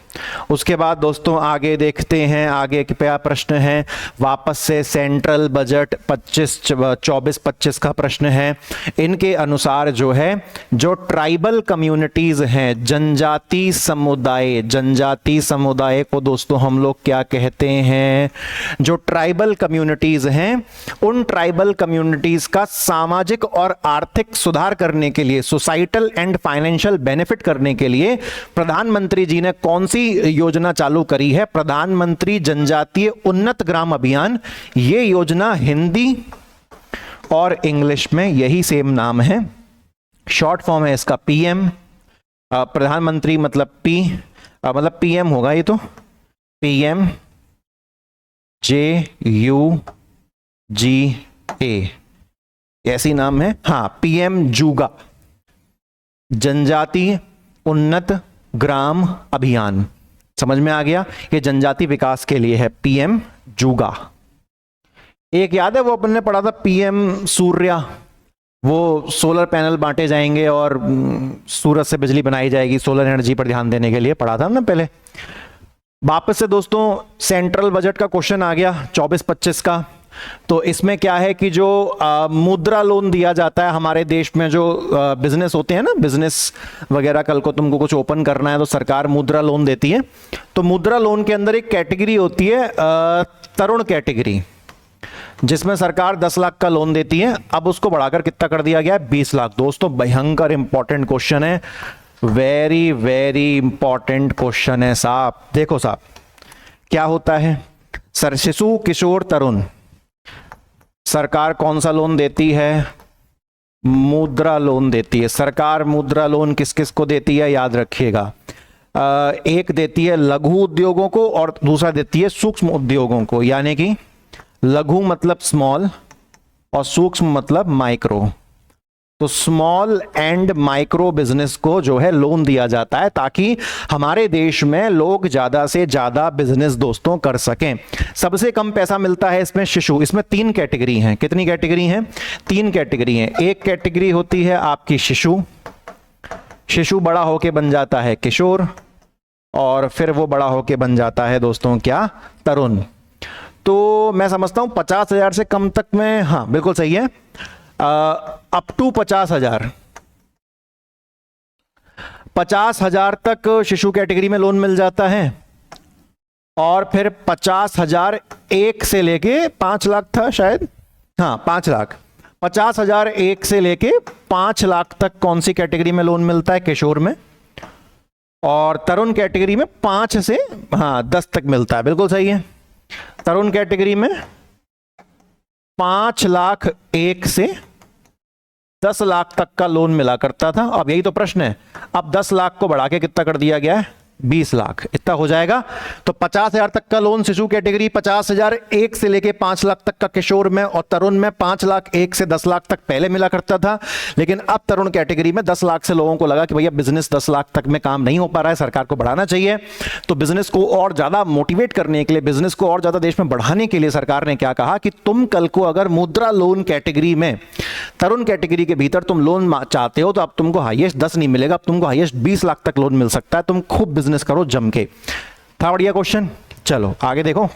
उसके बाद दोस्तों आगे देखते हैं। आगे क्या प्रश्न है? वापस से सेंट्रल बजट 24-25 का प्रश्न है। इनके अनुसार जो है, जो ट्राइबल कम्युनिटीज हैं, जनजाति समुदाय को दोस्तों हम लोग क्या कहते हैं? जो ट्राइबल कम्युनिटीज हैं, उन ट्राइबल कम्युनिटीज का सामाजिक और आर्थिक सुधार करने के लिए, सोसाइटल एंड फाइनेंशियल बेनिफिट करने के लिए प्रधानमंत्री जी ने कौन सी योजना चालू करी है? प्रधानमंत्री जनजातीय उन्नत ग्राम अभियान। ये योजना हिंदी और इंग्लिश में यही सेम नाम है। शॉर्ट फॉर्म है इसका पीएम। प्रधानमंत्री मतलब मतलब पीएम होगा ये, तो पीएम JUGA ऐसी नाम है। हाँ, पीएम जूगा, जनजातीय उन्नत ग्राम अभियान। समझ में आ गया? ये जनजाति विकास के लिए है, पीएम जूगा। एक याद है वो अपन ने पढ़ा था, पीएम सूर्या, वो सोलर पैनल बांटे जाएंगे और सूरज से बिजली बनाई जाएगी, सोलर एनर्जी पर ध्यान देने के लिए पढ़ा था ना पहले। वापस से दोस्तों सेंट्रल बजट का क्वेश्चन आ गया 24-25 का। तो इसमें क्या है कि जो मुद्रा लोन दिया जाता है हमारे देश में, जो बिजनेस होते हैं ना, बिजनेस वगैरह, कल को तुमको कुछ ओपन करना है तो सरकार मुद्रा लोन देती है। तो मुद्रा लोन के अंदर एक कैटेगरी होती है तरुण कैटेगरी, जिसमें सरकार 10 लाख का लोन देती है। अब उसको बढ़ाकर कितना कर दिया गया है? 20 लाख। दोस्तों भयंकर इंपॉर्टेंट क्वेश्चन है, वेरी वेरी इंपॉर्टेंट क्वेश्चन है साहब। देखो साहब, क्या होता है? सर, शिशु किशोर तरुण, सरकार कौन सा लोन देती है? मुद्रा लोन देती है। सरकार मुद्रा लोन किस किस को देती है? याद रखिएगा, एक देती है लघु उद्योगों को और दूसरा देती है सूक्ष्म उद्योगों को। यानी कि लघु मतलब स्मॉल और सूक्ष्म मतलब माइक्रो। तो स्मॉल एंड माइक्रो बिजनेस को जो है लोन दिया जाता है, ताकि हमारे देश में लोग ज्यादा से ज्यादा बिजनेस दोस्तों कर सकें। सबसे कम पैसा मिलता है इसमें शिशु। इसमें 3 कैटेगरी हैं। कितनी कैटेगरी हैं? 3 कैटेगरी हैं। एक कैटेगरी होती है आपकी शिशु, शिशु बड़ा होके बन जाता है किशोर, और फिर वो बड़ा होके बन जाता है दोस्तों क्या? तरुण। तो मैं समझता हूं 50,000 से कम तक में, हाँ बिल्कुल सही है, अप टू 50,000, 50,000 तक शिशु कैटेगरी में लोन मिल जाता है। और फिर 50,000 एक से लेके 5 लाख था शायद, हाँ 5 लाख, 50,000 एक से लेके 5 लाख तक कौन सी कैटेगरी में लोन मिलता है? किशोर में। और तरुण कैटेगरी में 5 से 10 तक मिलता है। बिल्कुल सही है। तरुण कैटेगरी में 5 लाख एक से 10 लाख तक का लोन मिला करता था। अब यही तो प्रश्न है, अब 10 लाख को बढ़ा के कितना कर दिया गया है, 20 लाख, इतना हो जाएगा। तो 50,000 तक का लोन शिशु कैटेगरी, 50,000 1 से लेके 5 लाख तक का किशोर में, और तरुण में 5 लाख 1 से 10 लाख तक पहले मिला करता था। लेकिन अब तरुण कैटेगरी में 10 लाख से लोगों को लगा कि भैया बिजनेस 10 लाख तक में काम नहीं हो पा रहा है, सरकार को बढ़ाना चाहिए। तो बिजनेस को और ज्यादा मोटिवेट करने के लिए, बिजनेस को और ज्यादा देश में बढ़ाने के लिए सरकार ने क्या कहा कि तुम कल को अगर मुद्रा लोन कैटेगरी में, तरुण कैटेगरी के भीतर तुम लोन चाहते हो, तो अब तुमको हाईएस्ट 10 नहीं मिलेगा, अब तुमको हाईएस्ट 20 लाख तक लोन मिल सकता है। तुम खूब बिजनेस करो जम के। था बढ़िया क्वेश्चन। चलो आगे देखो,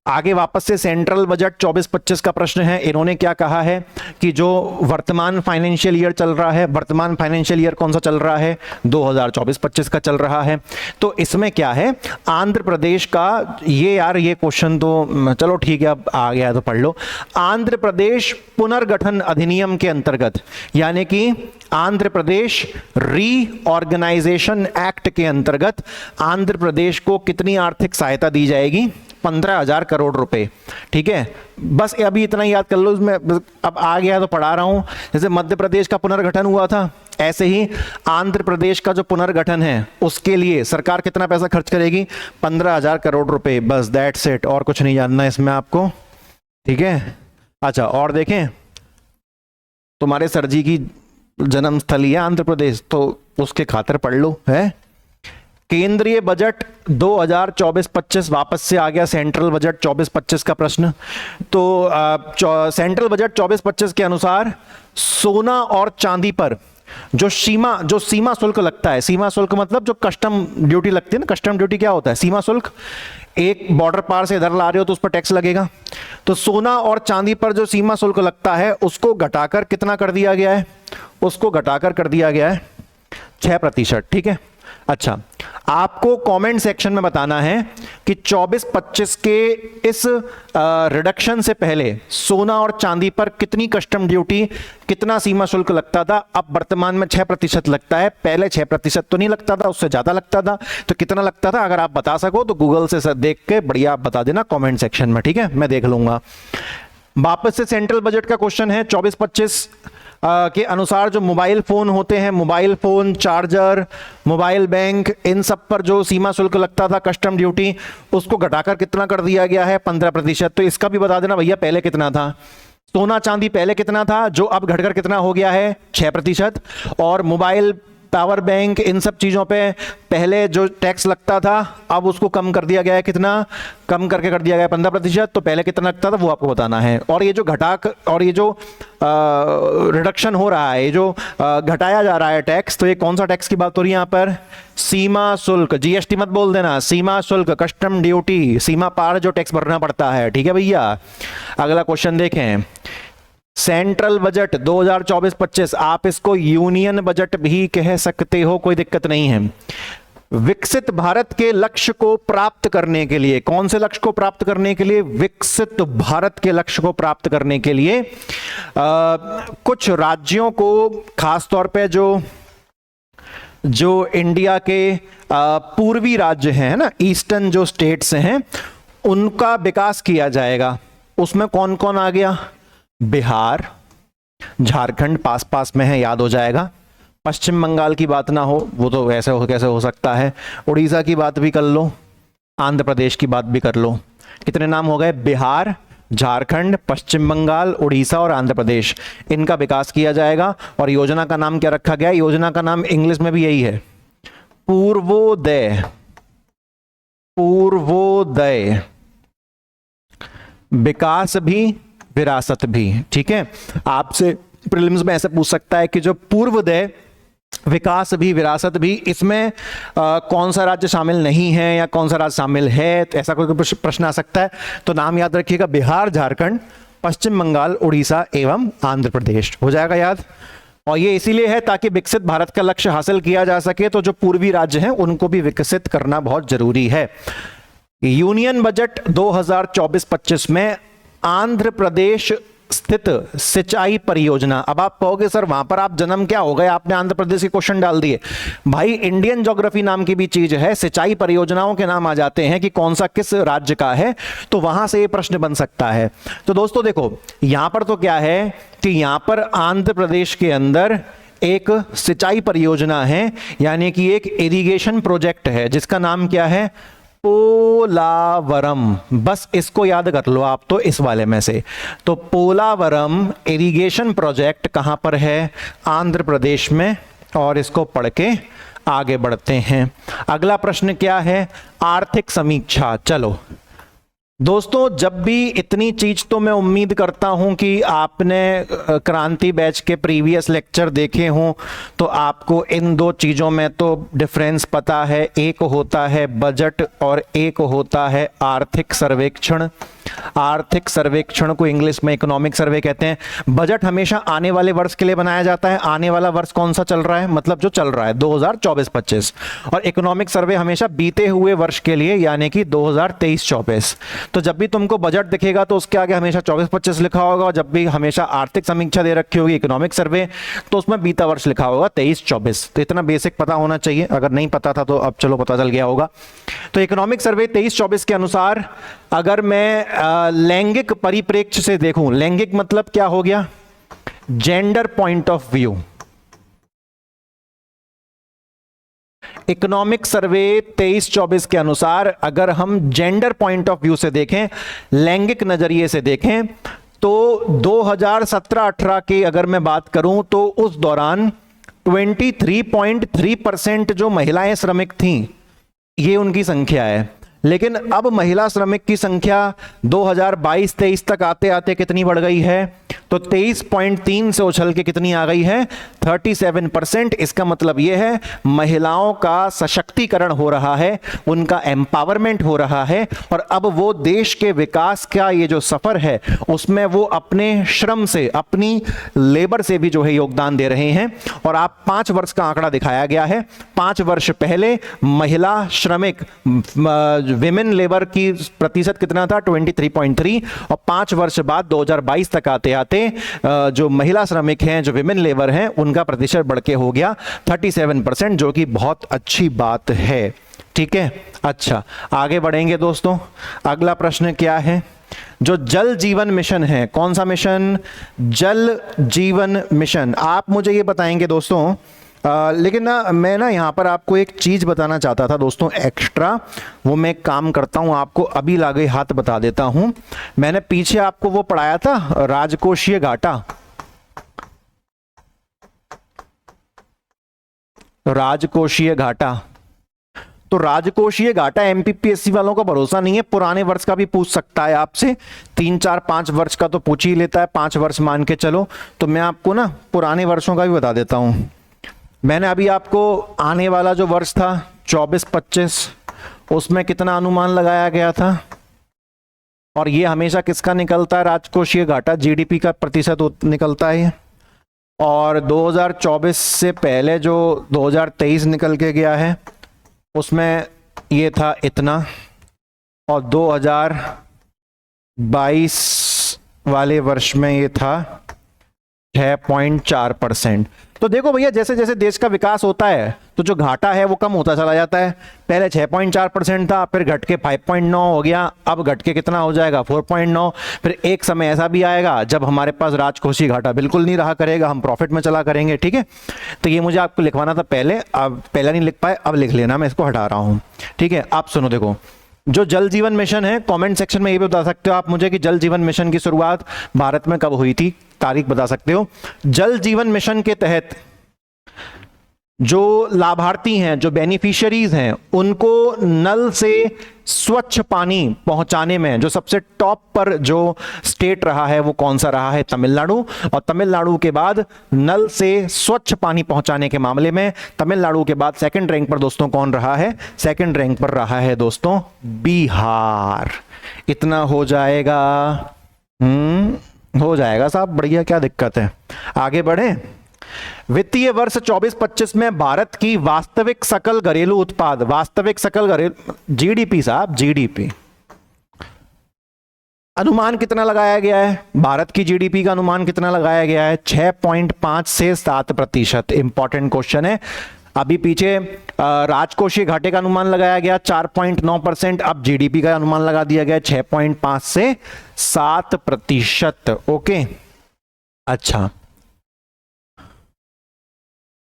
आगे वापस से सेंट्रल बजट 24-25 का प्रश्न है। इन्होंने क्या कहा है कि जो वर्तमान फाइनेंशियल ईयर चल रहा है, वर्तमान फाइनेंशियल ईयर कौन सा चल रहा है, 2024-25 का चल रहा है। तो इसमें क्या है, आंध्र प्रदेश का, ये क्वेश्चन तो चलो ठीक है, अब आ गया तो पढ़ लो। आंध्र प्रदेश पुनर्गठन अधिनियम के अंतर्गत, यानी कि आंध्र प्रदेश रीऑर्गेनाइजेशन एक्ट के अंतर्गत आंध्र प्रदेश को कितनी आर्थिक सहायता दी जाएगी, 15,000 करोड़ रुपए। ठीक है, बस अभी इतना ही याद कर लो। इसमें अब आ गया तो पढ़ा रहा हूं। जैसे मध्य प्रदेश का पुनर्गठन हुआ था, ऐसे ही आंध्र प्रदेश का जो पुनर्गठन है उसके लिए सरकार कितना पैसा खर्च करेगी, 15,000 करोड़ रुपए। बस दैट्स इट, और कुछ नहीं जानना इसमें आपको। ठीक है, अच्छा और देखें, तुम्हारे सर जी की जन्मस्थली है आंध्र प्रदेश, तो उसके खातिर पढ़ लो। है केंद्रीय बजट 2024-25 वापस से आ गया, सेंट्रल बजट 24-25 का प्रश्न। तो सेंट्रल बजट 24-25 के अनुसार सोना और चांदी पर जो सीमा शुल्क लगता है, सीमा शुल्क मतलब जो कस्टम ड्यूटी लगती है ना, कस्टम ड्यूटी क्या होता है, सीमा शुल्क। एक बॉर्डर पार से इधर ला रहे हो तो उस पर टैक्स लगेगा। तो सोना और चांदी पर जो सीमा शुल्क लगता है उसको घटाकर कितना कर दिया गया है, उसको घटाकर कर दिया गया है 6%। ठीक है, अच्छा आपको कमेंट सेक्शन में बताना है कि 24-25 के इस रिडक्शन से पहले सोना और चांदी पर कितनी कस्टम ड्यूटी, कितना सीमा शुल्क लगता था। अब वर्तमान में 6% लगता है, पहले 6% तो नहीं लगता था, उससे ज्यादा लगता था। तो कितना लगता था, अगर आप बता सको तो गूगल से देख के बढ़िया आप बता देना कमेंट सेक्शन में। ठीक है, मैं देख लूंगा। वापस से सेंट्रल बजट का क्वेश्चन है 24-25 के अनुसार जो मोबाइल फोन होते हैं, mobile phone, charger, mobile bank, इन सब पर जो सीमा शुल्क लगता था कस्टम ड्यूटी, उसको घटाकर कितना कर दिया गया है, 15%। तो इसका भी बता देना भैया पहले कितना था। सोना चांदी पहले कितना था, जो अब घटकर कितना हो गया है, 6%। और मोबाइल, पावर बैंक, इन सब चीजों पे पहले जो टैक्स लगता था अब उसको कम कर दिया गया है, कितना कम करके कर दिया गया है, 15%। तो पहले कितना लगता था वो आपको बताना है। और ये जो और ये जो रिडक्शन हो रहा है, ये जो घटाया जा रहा है टैक्स, तो ये कौन सा टैक्स की बात हो रही है यहाँ पर, सीमा शुल्क। जीएसटी मत बोल देना, सीमा शुल्क, कस्टम ड्यूटी, सीमा पार जो टैक्स भरना पड़ता है। ठीक है भैया, अगला क्वेश्चन देखें। सेंट्रल बजट 2024-25, आप इसको यूनियन बजट भी कह सकते हो, कोई दिक्कत नहीं है। विकसित भारत के लक्ष्य को प्राप्त करने के लिए, कौन से लक्ष्य को प्राप्त करने के लिए, विकसित भारत के लक्ष्य को प्राप्त करने के लिए कुछ राज्यों को, खासतौर पे जो इंडिया के पूर्वी राज्य हैं ना, ईस्टर्न जो स्टेट्स हैं, उनका विकास किया जाएगा। उसमें कौन कौन आ गया, बिहार, झारखंड पास पास में है, याद हो जाएगा। पश्चिम बंगाल की बात ना हो, वो तो कैसे हो सकता है। उड़ीसा की बात भी कर लो, आंध्र प्रदेश की बात भी कर लो। कितने नाम हो गए, बिहार, झारखंड, पश्चिम बंगाल, उड़ीसा और आंध्र प्रदेश। इनका विकास किया जाएगा। और योजना का नाम क्या रखा गया, योजना का नाम इंग्लिश में भी यही है, पूर्वोदय। पूर्वोदय, विकास भी विरासत भी। ठीक है, आपसे प्रीलिम्स में ऐसे पूछ सकता है कि जो पूर्वोदय, विकास भी, विरासत भी, इसमें कौन सा राज्य शामिल नहीं है या कौन सा राज्य शामिल है, तो ऐसा कोई प्रश्न आ सकता है। तो नाम याद रखिएगा, बिहार, झारखंड, पश्चिम बंगाल, उड़ीसा एवं आंध्र प्रदेश। हो जाएगा याद। और ये इसीलिए है ताकि विकसित भारत का लक्ष्य हासिल किया जा सके, तो जो पूर्वी राज्य हैं उनको भी विकसित करना बहुत जरूरी है। यूनियन बजट 2024-25 में आंध्र प्रदेश स्थित सिंचाई परियोजना। अब आप कहोगे सर वहां पर आप जन्म क्या हो गए, आपने आंध्र प्रदेश के क्वेश्चन डाल दिए। भाई इंडियन ज्योग्राफी नाम की भी चीज है, सिंचाई परियोजनाओं के नाम आ जाते हैं कि कौन सा किस राज्य का है, तो वहां से ये प्रश्न बन सकता है। तो दोस्तों देखो यहां पर तो क्या है कि यहां पर आंध्र प्रदेश के अंदर एक सिंचाई परियोजना है, यानी कि एक इरिगेशन प्रोजेक्ट है जिसका नाम क्या है, पोलावरम। बस इसको याद कर लो आप तो इस वाले में से। तो पोलावरम इरिगेशन प्रोजेक्ट कहां पर है, आंध्र प्रदेश में, और इसको पढ़ के आगे बढ़ते हैं। अगला प्रश्न क्या है, आर्थिक समीक्षा। चलो दोस्तों जब भी इतनी चीज तो मैं उम्मीद करता हूं कि आपने क्रांति बैच के प्रीवियस लेक्चर देखे हों, तो आपको इन दो चीजों में तो डिफरेंस पता है। एक होता है बजट और एक होता है आर्थिक सर्वेक्षण। आर्थिक सर्वेक्षण को इंग्लिश में इकोनॉमिक सर्वे कहते हैं। बजट हमेशा आने वाले वर्ष के लिए बनाया जाता है। आने वाला वर्ष कौन सा चल रहा है, मतलब जो चल रहा है 2024-25। और इकोनॉमिक सर्वे हमेशा बीते हुए वर्ष के लिए, यानी कि 2023-24। तो जब भी तुमको बजट दिखेगा तो उसके आगे हमेशा 24-25 लिखा होगा, और जब भी हमेशा आर्थिक समीक्षा दे रखी होगी इकोनॉमिक सर्वे, तो उसमें बीता वर्ष लिखा होगा 23-24। तो इतना बेसिक पता होना चाहिए, अगर नहीं पता था तो अब चलो पता चल गया होगा। तो इकोनॉमिक सर्वे 23-24 के अनुसार अगर मैं लैंगिक परिप्रेक्ष्य से देखूं, लैंगिक मतलब क्या हो गया, gender point of view. Economic survey 23-24 के अनुसार अगर हम जेंडर पॉइंट ऑफ व्यू से देखें, लैंगिक नजरिए से देखें, तो 2017-18 की अगर मैं बात करूं तो उस दौरान 23.3% जो महिलाएं श्रमिक थीं, ये उनकी संख्या है। लेकिन अब महिला श्रमिक की संख्या 2022-23 तक आते आते कितनी बढ़ गई है, तो 23.3 से उछल के कितनी आ गई है, 37%। इसका मतलब यह है महिलाओं का सशक्तिकरण हो रहा है, उनका एम्पावरमेंट हो रहा है, और अब वो देश के विकास का ये जो सफर है उसमें वो अपने श्रम से, अपनी लेबर से भी जो है योगदान दे रहे हैं। और आप 5 वर्ष का आंकड़ा दिखाया गया है। 5 वर्ष पहले महिला श्रमिक विमेन लेबर की प्रतिशत कितना था, 23.3, और 5 वर्ष बाद 2022 तक आते आते जो महिला श्रमिक हैं, जो विमेन लेबर हैं, उनका प्रतिशत बढ़ के हो गया 37%, जो कि बहुत अच्छी बात है। ठीक है, अच्छा आगे बढ़ेंगे दोस्तों। अगला प्रश्न क्या है, जो जल जीवन मिशन है, कौन सा मिशन, जल जीवन मिशन। आप मुझे ये बताएंगे दोस्तों, लेकिन ना मैं ना यहाँ पर आपको एक चीज़ बताना चाहता था दोस्तों एक्स्ट्रा, वो मैं काम करता हूँ, आपको अभी लागे हाथ बता देता हूँ। मैंने पीछे आपको वो पढ़ाया था राजकोषीय घाटा, राजकोषीय घाटा। तो राजकोषीय घाटा एमपीपीएससी वालों का भरोसा नहीं है, पुराने वर्ष का भी पूछ सकता है आपसे, 3, 4, 5 वर्ष का तो पूछ ही लेता है, 5 वर्ष मान के चलो। तो मैं आपको ना पुराने वर्षों का भी बता देता हूँ। मैंने अभी आपको आने वाला जो वर्ष था 24-25, उसमें कितना अनुमान लगाया गया था, और ये हमेशा किसका निकलता है, राजकोषीय घाटा, जीडीपी का प्रतिशत निकलता है। और 2024 से पहले जो 2023 निकल के गया है उसमें ये था इतना, और 2022 वाले वर्ष में ये था 6.4%। तो देखो भैया जैसे जैसे देश का विकास होता है तो जो घाटा है वो कम होता चला जाता है। पहले 6.4% था, फिर घट के 5.9 हो गया, अब घट के कितना हो जाएगा 4.9। फिर एक समय ऐसा भी आएगा जब हमारे पास राजकोषीय घाटा बिल्कुल नहीं रहा करेगा, हम प्रॉफिट में चला करेंगे। ठीक है, तो ये मुझे आपको लिखवाना था पहले, अब पहले नहीं लिख पाए, अब लिख लेना, मैं इसको हटा रहा हूँ। ठीक है, आप सुनो, देखो जो जल जीवन मिशन है, कमेंट सेक्शन में ये भी बता सकते हो आप मुझे कि जल जीवन मिशन की शुरुआत भारत में कब हुई थी, तारीख बता सकते हो। जल जीवन मिशन के तहत जो लाभार्थी हैं, जो बेनिफिशियरीज हैं, उनको नल से स्वच्छ पानी पहुंचाने में जो सबसे टॉप पर जो स्टेट रहा है वो कौन सा रहा है, तमिलनाडु। और तमिलनाडु के बाद नल से स्वच्छ पानी पहुंचाने के मामले में तमिलनाडु के बाद सेकंड रैंक पर दोस्तों कौन रहा है, सेकंड रैंक पर रहा है दोस्तों बिहार। इतना हो जाएगा, हो जाएगा साहब, बढ़िया, क्या दिक्कत है। आगे बढ़े। वित्तीय वर्ष 24-25 में भारत की वास्तविक सकल घरेलू उत्पाद, वास्तविक सकल घरेलू जीडीपी साहब, जीडीपी अनुमान कितना लगाया गया है? भारत की जीडीपी का अनुमान कितना लगाया गया है? 6.5 से 7%। इंपॉर्टेंट क्वेश्चन है। अभी पीछे राजकोषीय घाटे का अनुमान लगाया गया 4.9%, अब जीडीपी का अनुमान लगा दिया गया 6.5 से 7%। ओके, अच्छा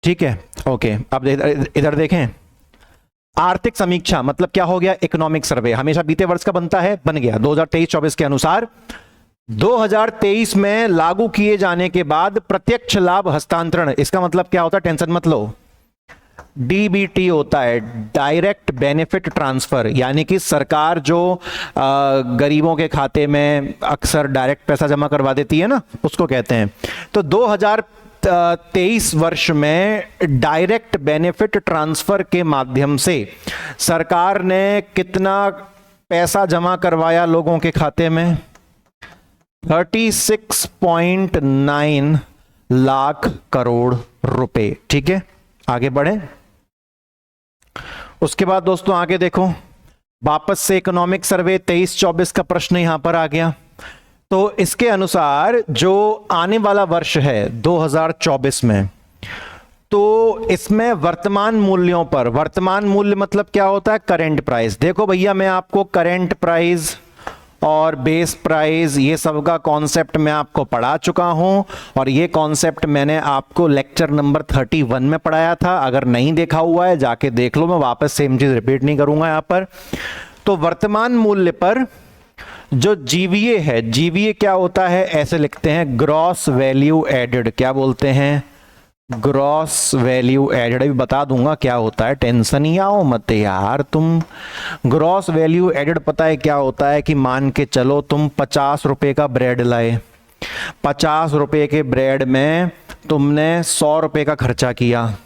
ठीक है, ओके। अब इधर देखें, आर्थिक समीक्षा मतलब क्या हो गया? इकोनॉमिक सर्वे हमेशा बीते वर्ष का बनता है, बन गया 2023-24 के अनुसार। 2023 में लागू किए जाने के बाद प्रत्यक्ष लाभ हस्तांतरण, इसका मतलब क्या होता है? टेंशन मत लो, डीबीटी होता है, डायरेक्ट बेनिफिट ट्रांसफर, यानी कि सरकार जो गरीबों के खाते में अक्सर डायरेक्ट पैसा जमा करवा देती है ना, उसको कहते हैं। तो 2023 वर्ष में डायरेक्ट बेनिफिट ट्रांसफर के माध्यम से सरकार ने कितना पैसा जमा करवाया लोगों के खाते में? 36.9 लाख करोड़ रुपए। ठीक है, आगे बढ़े। उसके बाद दोस्तों आगे देखो, वापस से इकोनॉमिक सर्वे 23-24 का प्रश्न यहां पर आ गया। तो इसके अनुसार जो आने वाला वर्ष है 2024 में, तो इसमें वर्तमान मूल्यों पर, वर्तमान मूल्य मतलब क्या होता है? Current price. देखो भैया, मैं आपको करेंट प्राइस और बेस प्राइस ये सब का कॉन्सेप्ट मैं आपको पढ़ा चुका हूं, और ये कॉन्सेप्ट मैंने आपको लेक्चर नंबर 31 में पढ़ाया था। अगर नहीं देखा हुआ है जाके देख लो, मैं वापस सेम चीज रिपीट नहीं करूंगा यहां पर। तो वर्तमान मूल्य पर जो जीवीए है, जीवीए क्या होता है? ऐसे लिखते हैं, ग्रॉस वैल्यू एडेड। क्या बोलते हैं? Gross value added. अभी बता दूंगा क्या होता है, टेंशन ही आओ मत यार तुम। ग्रॉस वैल्यू एडेड पता है क्या होता है? कि मान के चलो तुम 50 रुपए का ब्रेड लाए, 50 रुपए के ब्रेड में तुमने 100 रुपए का खर्चा किया,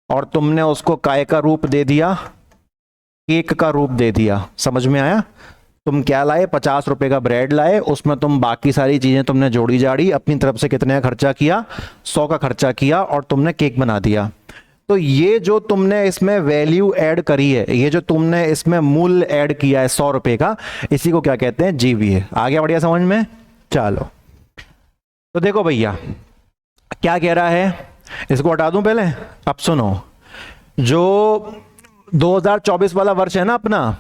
और तुमने उसको काय का रूप दे दिया, केक का रूप दे दिया। समझ में आया? तुम क्या लाए? 50 रुपए का ब्रेड लाए, उसमें तुम बाकी सारी चीजें तुमने जोड़ी जाड़ी, अपनी तरफ से कितने का खर्चा किया? 100 का खर्चा किया, और तुमने केक बना दिया। तो ये जो तुमने इसमें वैल्यू ऐड करी है, ये जो तुमने इसमें मूल्य ऐड किया है 100 रुपए का, इसी को क्या कहते हैं? जीवीए। आ गया बढ़िया समझ में? चलो, तो देखो भैया क्या कह रहा है, इसको हटा दूं पहले। अब सुनो, जो 2024 वाला वर्ष है ना अपना,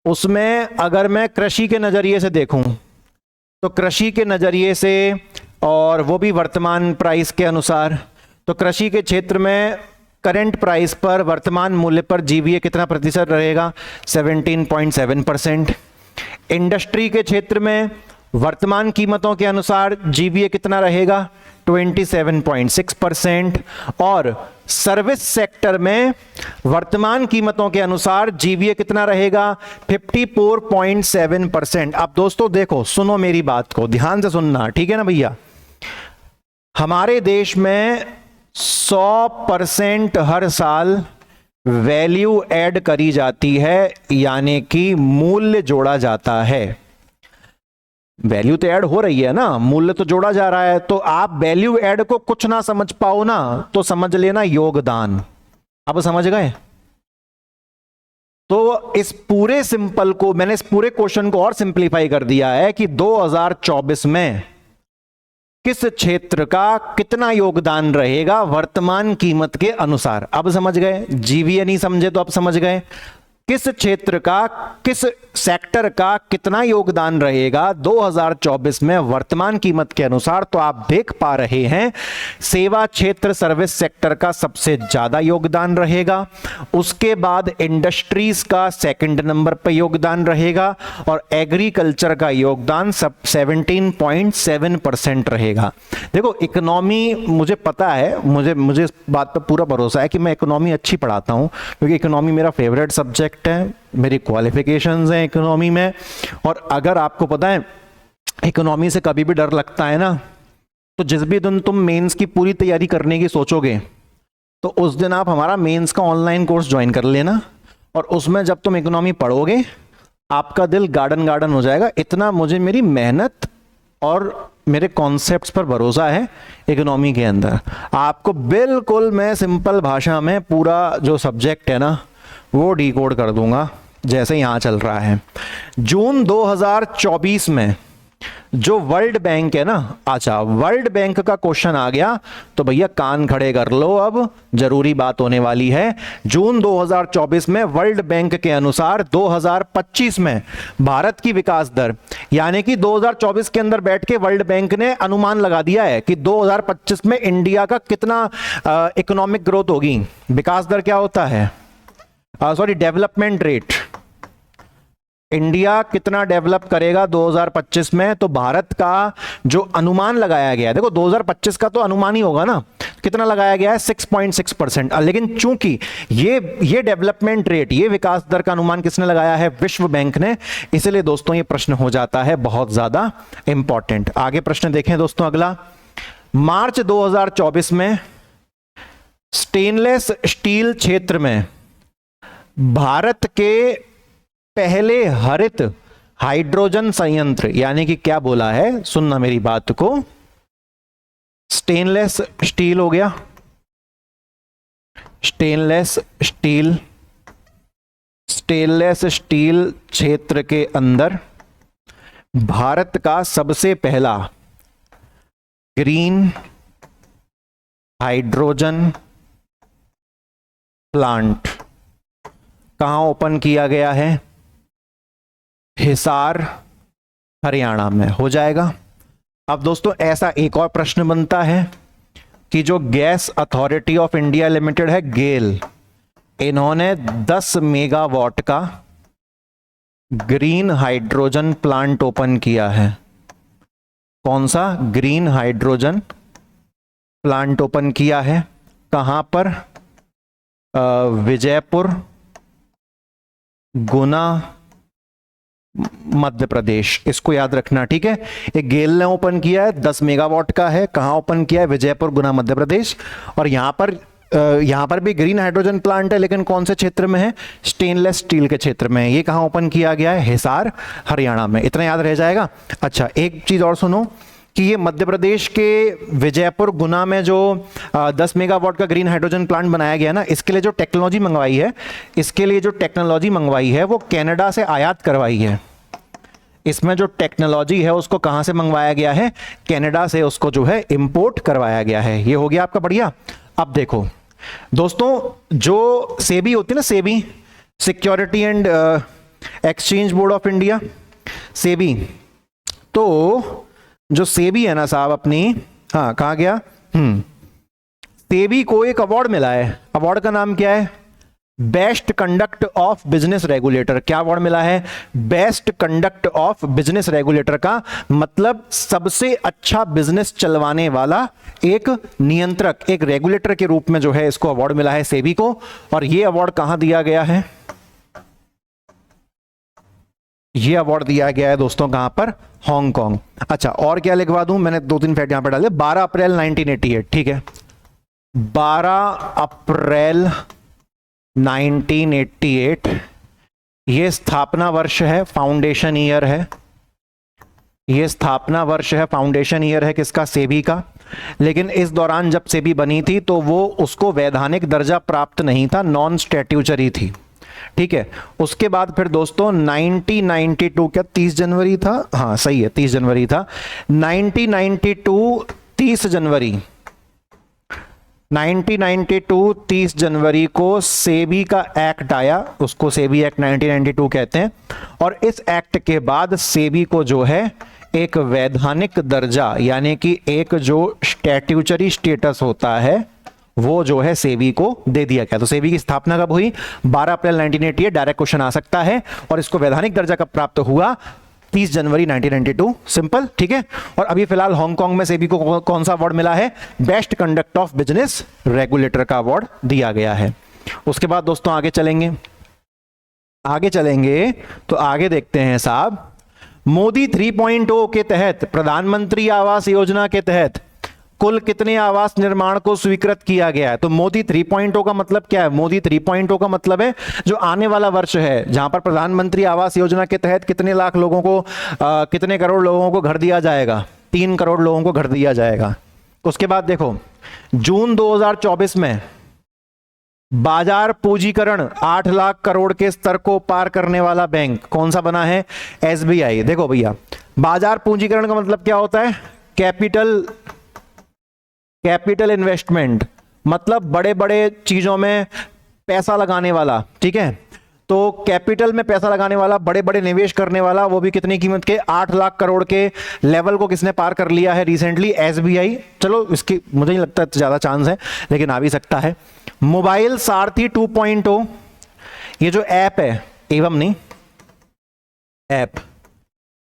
उसमें अगर मैं कृषि के नजरिए से देखूं, तो कृषि के नजरिए से, और वो भी वर्तमान प्राइस के अनुसार, तो कृषि के क्षेत्र में करंट प्राइस पर, वर्तमान मूल्य पर जीवीए कितना प्रतिशत रहेगा? 17.7%। इंडस्ट्री के क्षेत्र में वर्तमान कीमतों के अनुसार जीवीए कितना रहेगा? 27.6%। और सर्विस सेक्टर में वर्तमान कीमतों के अनुसार जीवीए कितना रहेगा? 54.7%। अब दोस्तों देखो, सुनो मेरी बात को ध्यान से सुनना, ठीक है ना भैया? हमारे देश में 100% हर साल वैल्यू ऐड करी जाती है, यानी कि मूल्य जोड़ा जाता है। वैल्यू तो ऐड हो रही है ना, मूल्य तो जोड़ा जा रहा है। तो आप वैल्यू ऐड को कुछ ना समझ पाओ ना, तो समझ लेना योगदान। अब समझ गए? तो इस पूरे सिंपल को, मैंने इस पूरे क्वेश्चन को और सिंपलीफाई कर दिया है कि 2024 में किस क्षेत्र का कितना योगदान रहेगा वर्तमान कीमत के अनुसार। अब समझ गए? जीवीए नहीं समझे तो अब समझ गए। किस क्षेत्र का, किस सेक्टर का कितना योगदान रहेगा 2024 में वर्तमान कीमत के अनुसार। तो आप देख पा रहे हैं, सेवा क्षेत्र, सर्विस सेक्टर का सबसे ज्यादा योगदान रहेगा, उसके बाद इंडस्ट्रीज का सेकंड नंबर पर योगदान रहेगा, और एग्रीकल्चर का योगदान सब 17.7% रहेगा। देखो इकोनॉमी, मुझे पता है, मुझे इस बात पर पूरा भरोसा है कि मैं इकोनॉमी अच्छी पढ़ाता हूं, क्योंकि इकोनॉमी मेरा फेवरेट सब्जेक्ट है, मेरी क्वालिफिकेशंस हैं इकोनॉमी में। और अगर आपको पता है इकोनॉमी से कभी भी डर लगता है ना, तो जिस भी दिन तुम मेंस की पूरी तैयारी करने की सोचोगे, तो उस दिन आप हमारा मेंस का ऑनलाइन कोर्स ज्वाइन कर लेना, और उसमें जब तुम इकोनॉमी पढ़ोगे आपका दिल गार्डन गार्डन हो जाएगा। इतना मुझे मेरी मेहनत और मेरे कॉन्सेप्ट्स पर भरोसा है इकोनॉमी के अंदर। आपको बिल्कुल मैं सिंपल भाषा में पूरा जो सब्जेक्ट है ना वो डिकोड कर दूंगा, जैसे यहां चल रहा है। जून 2024 में जो वर्ल्ड बैंक है ना, अच्छा वर्ल्ड बैंक का क्वेश्चन आ गया तो भैया कान खड़े कर लो, अब जरूरी बात होने वाली है। जून 2024 में वर्ल्ड बैंक के अनुसार 2025 में भारत की विकास दर, यानी कि 2024 के अंदर बैठ के वर्ल्ड बैंक ने अनुमान लगा दिया है कि 2025 में इंडिया का कितना इकोनॉमिक ग्रोथ होगी। विकास दर क्या होता है, सॉरी डेवलपमेंट रेट, इंडिया कितना डेवलप करेगा 2025 में। तो भारत का जो अनुमान लगाया गया है, देखो 2025 का तो अनुमान ही होगा ना, कितना लगाया गया है 6.6%। लेकिन चूंकि ये डेवलपमेंट रेट, ये विकास दर का अनुमान किसने लगाया है, विश्व बैंक ने, इसलिए दोस्तों ये प्रश्न हो जाता है बहुत ज्यादा इंपॉर्टेंट। आगे प्रश्न देखें दोस्तों अगला। मार्च 2024 में स्टेनलेस स्टील क्षेत्र में भारत के पहले हरित हाइड्रोजन संयंत्र, यानी कि क्या बोला है, सुनना मेरी बात को, स्टेनलेस स्टील हो गया, स्टेनलेस स्टील क्षेत्र के अंदर भारत का सबसे पहला ग्रीन हाइड्रोजन प्लांट कहां ओपन किया गया है, हिसार हरियाणा में हो जाएगा। अब दोस्तों ऐसा एक और प्रश्न बनता है कि जो gas authority of India limited है, गेल, इन्होंने 10 मेगावाट का ग्रीन हाइड्रोजन प्लांट ओपन किया है। कौन सा, ग्रीन हाइड्रोजन प्लांट ओपन किया है, कहां पर, विजयपुर, गुना, मध्य प्रदेश। इसको याद रखना, ठीक है। एक गेल ने ओपन किया है, 10 मेगावाट का है, कहां ओपन किया है, विजयपुर, गुना, मध्य प्रदेश। और यहां पर भी ग्रीन हाइड्रोजन प्लांट है, लेकिन कौन से क्षेत्र में है, स्टेनलेस स्टील के क्षेत्र में। ये कहां ओपन किया गया है, हिसार हरियाणा में। इतना याद रह जाएगा। अच्छा एक चीज और सुनो कि ये मध्य प्रदेश के विजयपुर, गुना में जो 10 मेगावाट का ग्रीन हाइड्रोजन प्लांट बनाया गया ना, इसके लिए जो टेक्नोलॉजी मंगवाई है वो कनाडा से आयात करवाई है। इसमें जो टेक्नोलॉजी है उसको कहां से मंगवाया गया है, कनाडा से उसको जो है इंपोर्ट करवाया गया है। ये हो गया आपका बढ़िया। अब देखो दोस्तों, जो सेबी होती है ना, SEBI, security and exchange board of India, SEBI, तो जो सेबी है ना साहब अपनी, हाँ कहा गया, सेबी को एक अवार्ड मिला है। अवार्ड का नाम क्या है, best conduct of business regulator. क्या अवार्ड मिला है, best conduct of business regulator का मतलब सबसे अच्छा बिजनेस चलवाने वाला एक नियंत्रक, एक रेगुलेटर के रूप में जो है इसको अवार्ड मिला है सेबी को। और यह अवार्ड कहां दिया गया है, यह अवार्ड दिया गया है दोस्तों कहां पर, हांगकांग। अच्छा और क्या लिखवा दूं, मैंने 2-3 फैक्ट यहां पर डाले। 12 अप्रैल 1988, ठीक है, 12 अप्रैल 1988 ये स्थापना वर्ष है, फाउंडेशन ईयर है। ये स्थापना वर्ष है, फाउंडेशन ईयर है किसका, सेबी का। लेकिन इस दौरान जब सेबी बनी थी तो वो उसको वैधानिक दर्जा प्राप्त नहीं था, नॉन स्टैट्यूटरी थी, ठीक है। उसके बाद फिर दोस्तों 1992, क्या 30 जनवरी था, हाँ सही है 30 जनवरी था, 1992 30 जनवरी 30 जनवरी को सेबी का एक्ट आया, उसको सेबी एक्ट 1992 कहते हैं। और इस एक्ट के बाद सेबी को जो है एक वैधानिक दर्जा, यानी कि एक जो स्टैट्यूटरी स्टेटस होता है वो जो है सेबी को दे दिया गया। तो सेबी की स्थापना कब हुई, 12 अप्रैल 1988, डायरेक्ट क्वेश्चन आ सकता है। और इसको वैधानिक दर्जा कब प्राप्त हुआ, 30 जनवरी 1992, सिंपल, ठीक है। और अभी फिलहाल हांगकांग में सेबी को कौन सा अवार्ड मिला है, best conduct of business regulator का अवार्ड दिया गया है। उसके बाद दोस्तों आगे चलेंगे तो आगे देखते हैं साहब, मोदी 3.0 के तहत, प्रधानमंत्री आवास योजना के तहत कुल कितने आवास निर्माण को स्वीकृत किया गया है। तो मोदी 3.0 का मतलब क्या है, मोदी 3.0 का मतलब है जो आने वाला वर्ष है, जहां पर प्रधानमंत्री आवास योजना के तहत कितने लाख लोगों को, कितने करोड़ लोगों को घर दिया जाएगा, 3 करोड़ लोगों को घर दिया जाएगा। उसके बाद देखो जून 2024 में बाजार पूंजीकरण 8 लाख करोड़ के स्तर को पार करने वाला बैंक कौन सा बना है? एसबीआई। देखो भैया, बाजार पूंजीकरण का मतलब क्या होता है? कैपिटल इन्वेस्टमेंट, मतलब बड़े बड़े चीजों में पैसा लगाने वाला। ठीक है, तो कैपिटल में पैसा लगाने वाला, बड़े बड़े निवेश करने वाला, वो भी कितनी कीमत के? 8 लाख करोड़ के लेवल को किसने पार कर लिया है रिसेंटली? एसबीआई। चलो इसकी मुझे नहीं लगता ज्यादा चांस है, लेकिन आ भी सकता है। मोबाइल सारथी 2.0, ये जो ऐप है, एवं नहीं ऐप,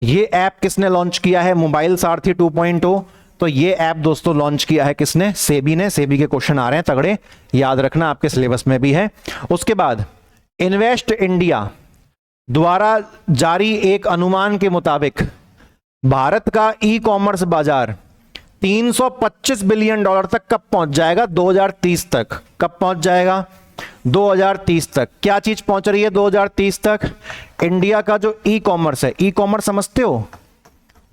ये ऐप किसने लॉन्च किया है? मोबाइल सारथी 2.0। तो ये ऐप दोस्तों लॉन्च किया है किसने? सेबी ने। सेबी के क्वेश्चन आ रहे हैं तगड़े, याद रखना, आपके सिलेबस में भी है। उसके बाद इन्वेस्ट इंडिया द्वारा जारी एक अनुमान के मुताबिक भारत का ई कॉमर्स बाजार 325 बिलियन डॉलर तक कब पहुंच जाएगा? 2030 तक। कब पहुंच जाएगा? 2030 तक। क्या चीज पहुंच रही है 2030 तक? इंडिया का जो ई कॉमर्स है। ई कॉमर्स समझते हो?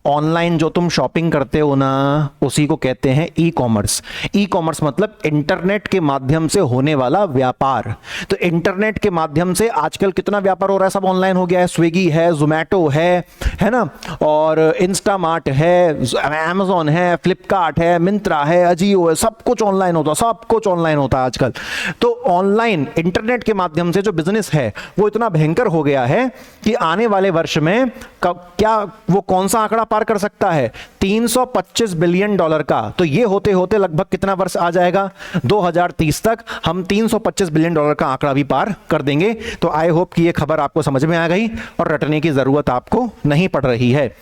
ऑनलाइन जो तुम शॉपिंग करते हो ना, उसी को कहते हैं ई कॉमर्स। ई कॉमर्स मतलब इंटरनेट के माध्यम से होने वाला व्यापार। तो इंटरनेट के माध्यम से आजकल कितना व्यापार हो रहा है? सब ऑनलाइन हो गया है। स्विगी है, जोमैटो है ना, और इंस्टामार्ट है, अमेजोन है, फ्लिपकार्ट है, मिंत्रा है, अजियो है, सब कुछ ऑनलाइन होता है। सब कुछ ऑनलाइन होता है आजकल। तो ऑनलाइन इंटरनेट के माध्यम से जो बिजनेस है वो इतना भयंकर हो गया है कि आने वाले वर्ष में क्या वो कौन सा आंकड़ा पार कर सकता है? 325 बिलियन डॉलर का। तो ये होते होते लगभग कितना वर्ष आ जाएगा? 2030 तक हम 325 बिलियन डॉलर का आंकड़ा भी पार कर देंगे। तो आई होप कि ये खबर आपको समझ में आ गई और रटने की जरूरत आपको नहीं पड़ रही है।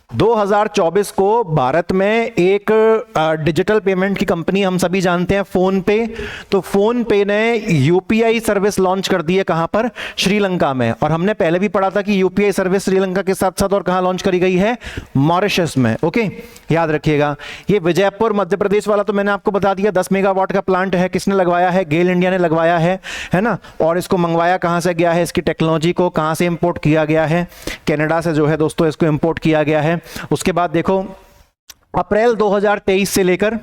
2024 को भारत में एक डिजिटल पेमेंट की कंपनी हम सभी जानते हैं, फोन पे। तो फोन पे ने यूपीआई सर्विस लॉन्च कर दी है। कहां पर? श्रीलंका में। और हमने पहले भी पढ़ा था कि यूपीआई सर्विस श्रीलंका के साथ साथ और कहां लॉन्च करी गई है? मॉरिशस में। ओके, याद रखिएगा। ये विजयपुर मध्य प्रदेश वाला तो मैंने आपको बता दिया, 10 मेगावाट का प्लांट है। किसने लगवाया है? गेल इंडिया ने लगवाया है ना। और इसको मंगवाया कहां से गया है? इसकी टेक्नोलॉजी को कहां से इंपोर्ट किया गया है? कनाडा से जो है दोस्तों इसको इंपोर्ट किया गया है। उसके बाद देखो, अप्रैल 2023 से लेकर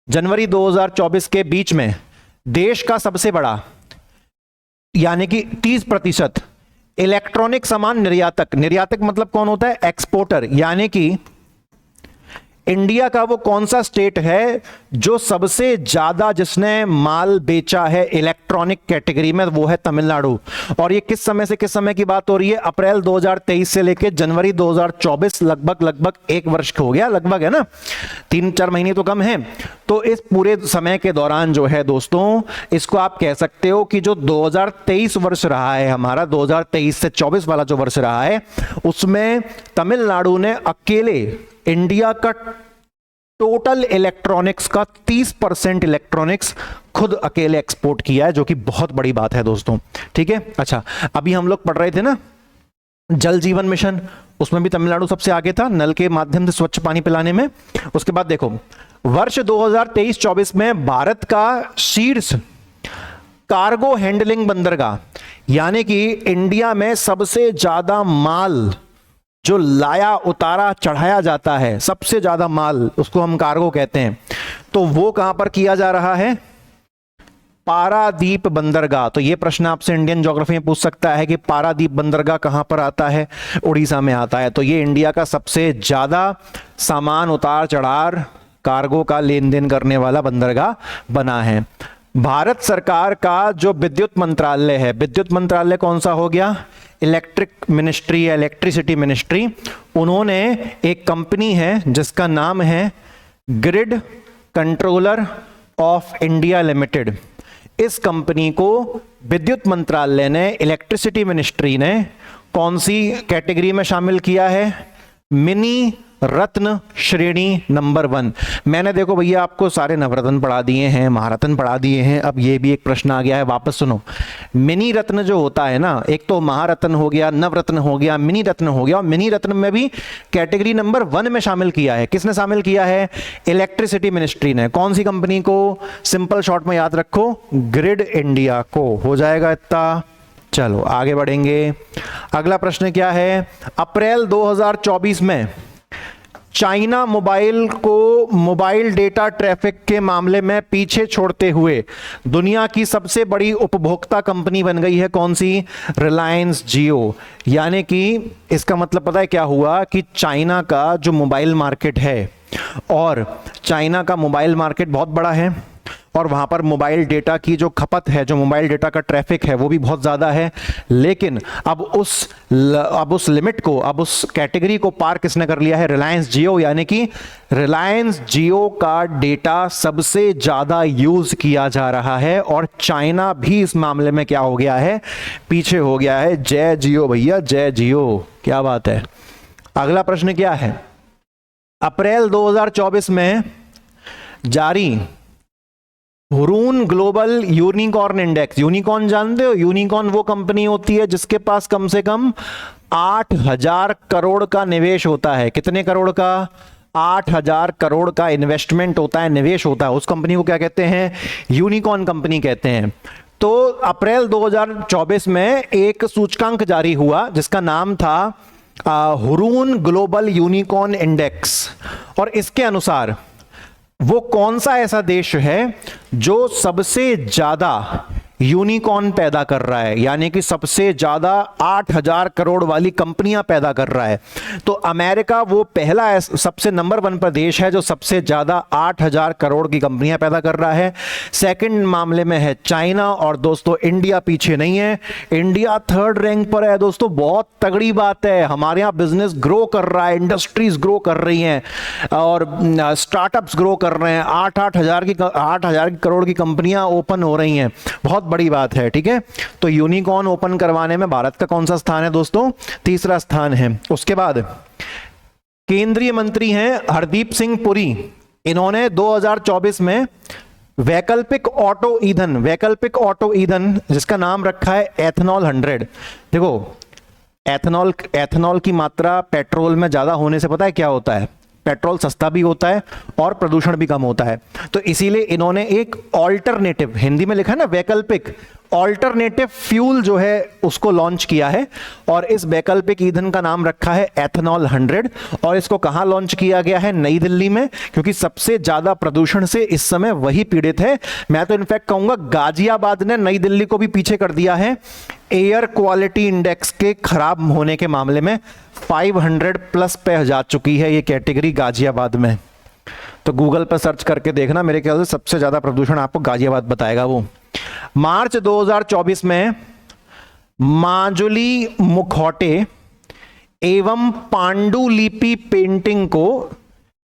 जनवरी 2024 के बीच में देश का सबसे बड़ा यानी कि 30% इलेक्ट्रॉनिक सामान निर्यातक मतलब कौन होता है? एक्सपोर्टर। यानी कि इंडिया का वो कौन सा स्टेट है जो सबसे ज्यादा जिसने माल बेचा है इलेक्ट्रॉनिक कैटेगरी में? वो है तमिलनाडु। और ये किस समय से किस समय की बात हो रही है? अप्रैल 2023 से लेकर जनवरी 2024, लगभग 1 वर्ष हो गया, लगभग, है ना, 3-4 महीने तो कम है। तो इस पूरे समय के दौरान जो है दोस्तों, इसको आप कह सकते हो कि जो 2023 वर्ष रहा है हमारा, 2023 से 24 वाला जो वर्ष रहा है, उसमें तमिलनाडु ने अकेले इंडिया का टोटल इलेक्ट्रॉनिक्स का 30% इलेक्ट्रॉनिक्स खुद अकेले एक्सपोर्ट किया है, जो कि बहुत बड़ी बात है दोस्तों। ठीक है, अच्छा, अभी हम लोग पढ़ रहे थे ना जल जीवन मिशन, उसमें भी तमिलनाडु सबसे आगे था नल के माध्यम से स्वच्छ पानी पिलाने में। उसके बाद देखो, वर्ष 2023-24 में भारत का शीर्ष कार्गो हैंडलिंग बंदरगाह, यानी कि इंडिया में सबसे ज्यादा माल जो लाया उतारा चढ़ाया जाता है, सबसे ज्यादा माल, उसको हम कार्गो कहते हैं। तो वो कहां पर किया जा रहा है? पारादीप बंदरगाह। तो ये प्रश्न आपसे इंडियन ज्योग्राफी में पूछ सकता है कि पारादीप बंदरगाह कहां पर आता है? उड़ीसा में आता है। तो ये इंडिया का सबसे ज्यादा सामान उतार चढ़ाव कार्गो का लेन देन करने वाला बंदरगाह बना है। भारत सरकार का जो विद्युत मंत्रालय है, विद्युत मंत्रालय कौन सा हो गया? इलेक्ट्रिक मिनिस्ट्री या इलेक्ट्रिसिटी मिनिस्ट्री। उन्होंने एक कंपनी है जिसका नाम है grid controller of India limited. इस कंपनी को विद्युत मंत्रालय ने, इलेक्ट्रिसिटी मिनिस्ट्री ने कौन सी कैटेगरी में शामिल किया है? मिनी रत्न श्रेणी नंबर 1। मैंने देखो भैया आपको सारे नवरत्न पढ़ा दिए हैं, महारत्न पढ़ा दिए हैं। अब ये भी एक प्रश्न आ गया है, वापस सुनो। मिनी रत्न जो होता है ना, एक तो महारत्न हो गया, नवरत्न हो गया, मिनी रत्न हो गया। और मिनी रत्न में भी कैटेगरी नंबर 1 में शामिल किया है। किसने शामिल किया है? इलेक्ट्रिसिटी मिनिस्ट्री ने। कौन सी कंपनी को? सिंपल शॉर्ट में याद रखो, ग्रिड इंडिया को। हो जाएगा इतना। चलो आगे बढ़ेंगे। अगला प्रश्न क्या है? अप्रैल 2024 में चाइना मोबाइल को मोबाइल डेटा ट्रैफिक के मामले में पीछे छोड़ते हुए दुनिया की सबसे बड़ी उपभोक्ता कंपनी बन गई है। कौन सी? रिलायंस जियो। यानी कि इसका मतलब पता है क्या हुआ कि चाइना का जो मोबाइल मार्केट है, और चाइना का मोबाइल मार्केट बहुत बड़ा है, और वहां पर मोबाइल डेटा की जो खपत है, जो मोबाइल डेटा का ट्रैफिक है, वो भी बहुत ज़्यादा है। लेकिन अब उस लिमिट को, अब उस कैटेगरी को पार किसने कर लिया है? रिलायंस जियो। यानी कि रिलायंस जियो का डेटा सबसे ज़्यादा यूज़ किया जा रहा है, और चाइना भी इस मामले में क्या हो गया है? पीछे हो गया है। जय जियो भैया, जय जियो। क्या बात है। अगला प्रश्न क्या है? अप्रैल 2024 में जारी Hurun global unicorn index. Unicorn जानते हो? यूनिकॉर्न वो कंपनी होती है जिसके पास कम से कम 8,000 करोड़ का निवेश होता है। कितने करोड़ का? 8,000 करोड़ का इन्वेस्टमेंट होता है, निवेश होता है। उस कंपनी को क्या कहते हैं? यूनिकॉर्न कंपनी कहते हैं। तो अप्रैल 2024 में एक सूचकांक जारी हुआ जिसका नाम था हुरून ग्लोबल यूनिकॉर्न इंडेक्स, और इसके अनुसार वो कौन सा ऐसा देश है जो सबसे ज्यादा यूनिकॉर्न पैदा कर रहा है, यानी कि सबसे ज्यादा 8,000 करोड़ वाली कंपनियां पैदा कर रहा है। तो अमेरिका वो पहला सबसे नंबर 1 पर देश है जो सबसे ज्यादा 8,000 करोड़ की कंपनियां पैदा कर रहा है। सेकंड मामले में है चाइना, और दोस्तों इंडिया पीछे नहीं है। इंडिया 3rd रैंक पर है दोस्तों। बहुत तगड़ी बात है। हमारे यहां बिजनेस ग्रो कर रहा है, इंडस्ट्रीज ग्रो कर रही हैं, और स्टार्टअप्स ग्रो कर रहे हैं। 8,000 करोड़ की कंपनियां ओपन हो रही हैं। बहुत बड़ी बात है। ठीक है, तो यूनिकॉर्न ओपन करवाने में भारत का कौन सा स्थान है दोस्तों? 3रा स्थान है। उसके बाद केंद्रीय मंत्री हैं हरदीप सिंह पुरी। इन्होंने 2024 में वैकल्पिक ऑटो ईंधन जिसका नाम रखा है एथनॉल 100। देखो, एथनॉल की मात्रा पेट्रोल में ज्यादा होने से पता है क्या होता है? पेट्रोल सस्ता भी होता है और प्रदूषण भी कम होता है। तो इसीलिए इन्होंने एक ऑल्टरनेटिव, हिंदी में लिखा है ना वैकल्पिक, ऑल्टरनेटिव फ्यूल जो है उसको लॉन्च किया है, और इस वैकल्पिक ईंधन का नाम रखा है एथनॉल 100। और इसको कहां लॉन्च किया गया है? नई दिल्ली में, क्योंकि सबसे ज्यादा प्रदूषण से इस समय वही पीड़ित है। मैं तो इनफैक्ट कहूंगा गाजियाबाद ने नई दिल्ली को भी पीछे कर दिया है एयर क्वालिटी इंडेक्स के खराब होने के मामले में। 500+ पे जा चुकी है ये कैटेगरी गाजियाबाद में। तो गूगल पर सर्च करके देखना, मेरे ख्याल से सबसे ज्यादा प्रदूषण आपको गाजियाबाद बताएगा वो। मार्च 2024 में माजुली मुखौटे एवं पांडुलिपि पेंटिंग को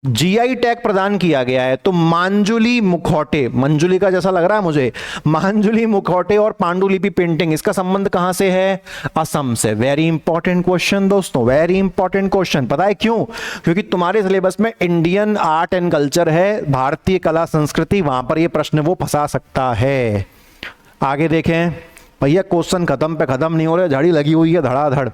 जीआई टैग प्रदान किया गया है। तो मांजुली मुखौटे, मंजुली का जैसा लग रहा है मुझे, मांजुली मुखौटे और पांडुलिपि पेंटिंग, इसका संबंध कहां से है? असम से। वेरी इंपॉर्टेंट क्वेश्चन दोस्तों, वेरी इंपॉर्टेंट क्वेश्चन। पता है क्यों? क्योंकि तुम्हारे सिलेबस में इंडियन आर्ट एंड कल्चर है, भारतीय कला संस्कृति, वहां पर यह प्रश्न वो फंसा सकता है। आगे देखें भैया, क्वेश्चन खत्म पे खत्म नहीं हो रहे, झाड़ी लगी हुई है धड़ाधड़।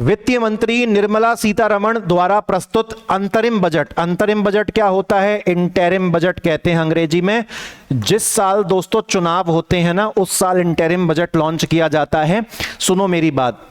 वित्त मंत्री निर्मला सीतारमण द्वारा प्रस्तुत अंतरिम बजट क्या होता है? इंटरिम बजट कहते हैं अंग्रेजी में। जिस साल दोस्तों चुनाव होते हैं ना, उस साल इंटरिम बजट लॉन्च किया जाता है। सुनो मेरी बात,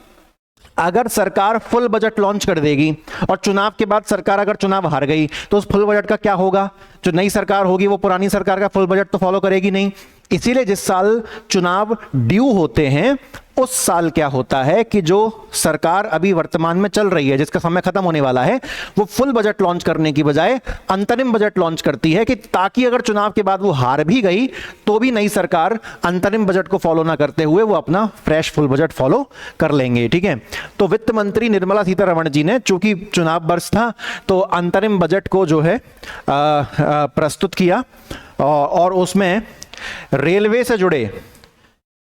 अगर सरकार फुल बजट लॉन्च कर देगी और चुनाव के बाद सरकार अगर चुनाव हार गई तो उस फुल बजट का क्या होगा? जो नई सरकार होगी वो पुरानी सरकार का फुल बजट तो फॉलो करेगी नहीं। इसीलिए जिस साल चुनाव ड्यू होते हैं उस साल क्या होता है कि जो सरकार अभी वर्तमान में चल रही है, जिसका समय खत्म होने वाला है, वो फुल बजट लॉन्च करने की बजाय अंतरिम बजट लॉन्च करती है, कि ताकि अगर चुनाव के बाद वो हार भी गई तो भी नई सरकार अंतरिम बजट को फॉलो ना करते हुए वो अपना फ्रेश फुल बजट फॉलो कर लेंगे। ठीक है, तो वित्त मंत्री निर्मला सीतारमण जी ने, चूंकि चुनाव वर्ष था, तो अंतरिम बजट को जो है प्रस्तुत किया, और उसमें रेलवे से जुड़े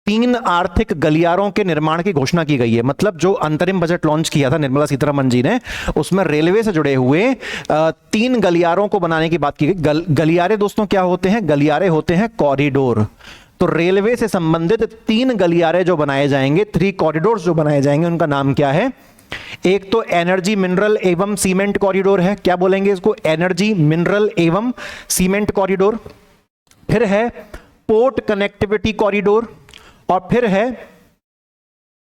3 आर्थिक गलियारों के निर्माण की घोषणा की गई है। मतलब जो अंतरिम बजट लॉन्च किया था निर्मला सीतारमण जी ने, उसमें रेलवे से जुड़े हुए 3 गलियारों को बनाने की बात की गई। गलियारे दोस्तों क्या होते हैं? गलियारे होते हैं कॉरिडोर। तो रेलवे से संबंधित 3 गलियारे जो बनाए जाएंगे, 3 कॉरिडोर्स जो बनाए जाएंगे, उनका नाम क्या है? एक तो एनर्जी मिनरल एवं सीमेंट कॉरिडोर है। क्या बोलेंगे इसको? एनर्जी मिनरल एवं सीमेंट कॉरिडोर। फिर है पोर्ट कनेक्टिविटी कॉरिडोर, और फिर है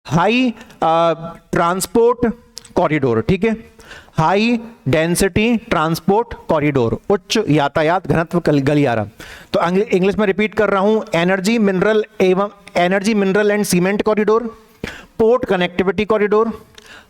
हाई ट्रांसपोर्ट कॉरिडोर। ठीक है, हाई डेंसिटी ट्रांसपोर्ट कॉरिडोर, उच्च यातायात घनत्व गलियारा। तो इंग्लिश में रिपीट कर रहा हूं, energy mineral and cement corridor, port connectivity corridor,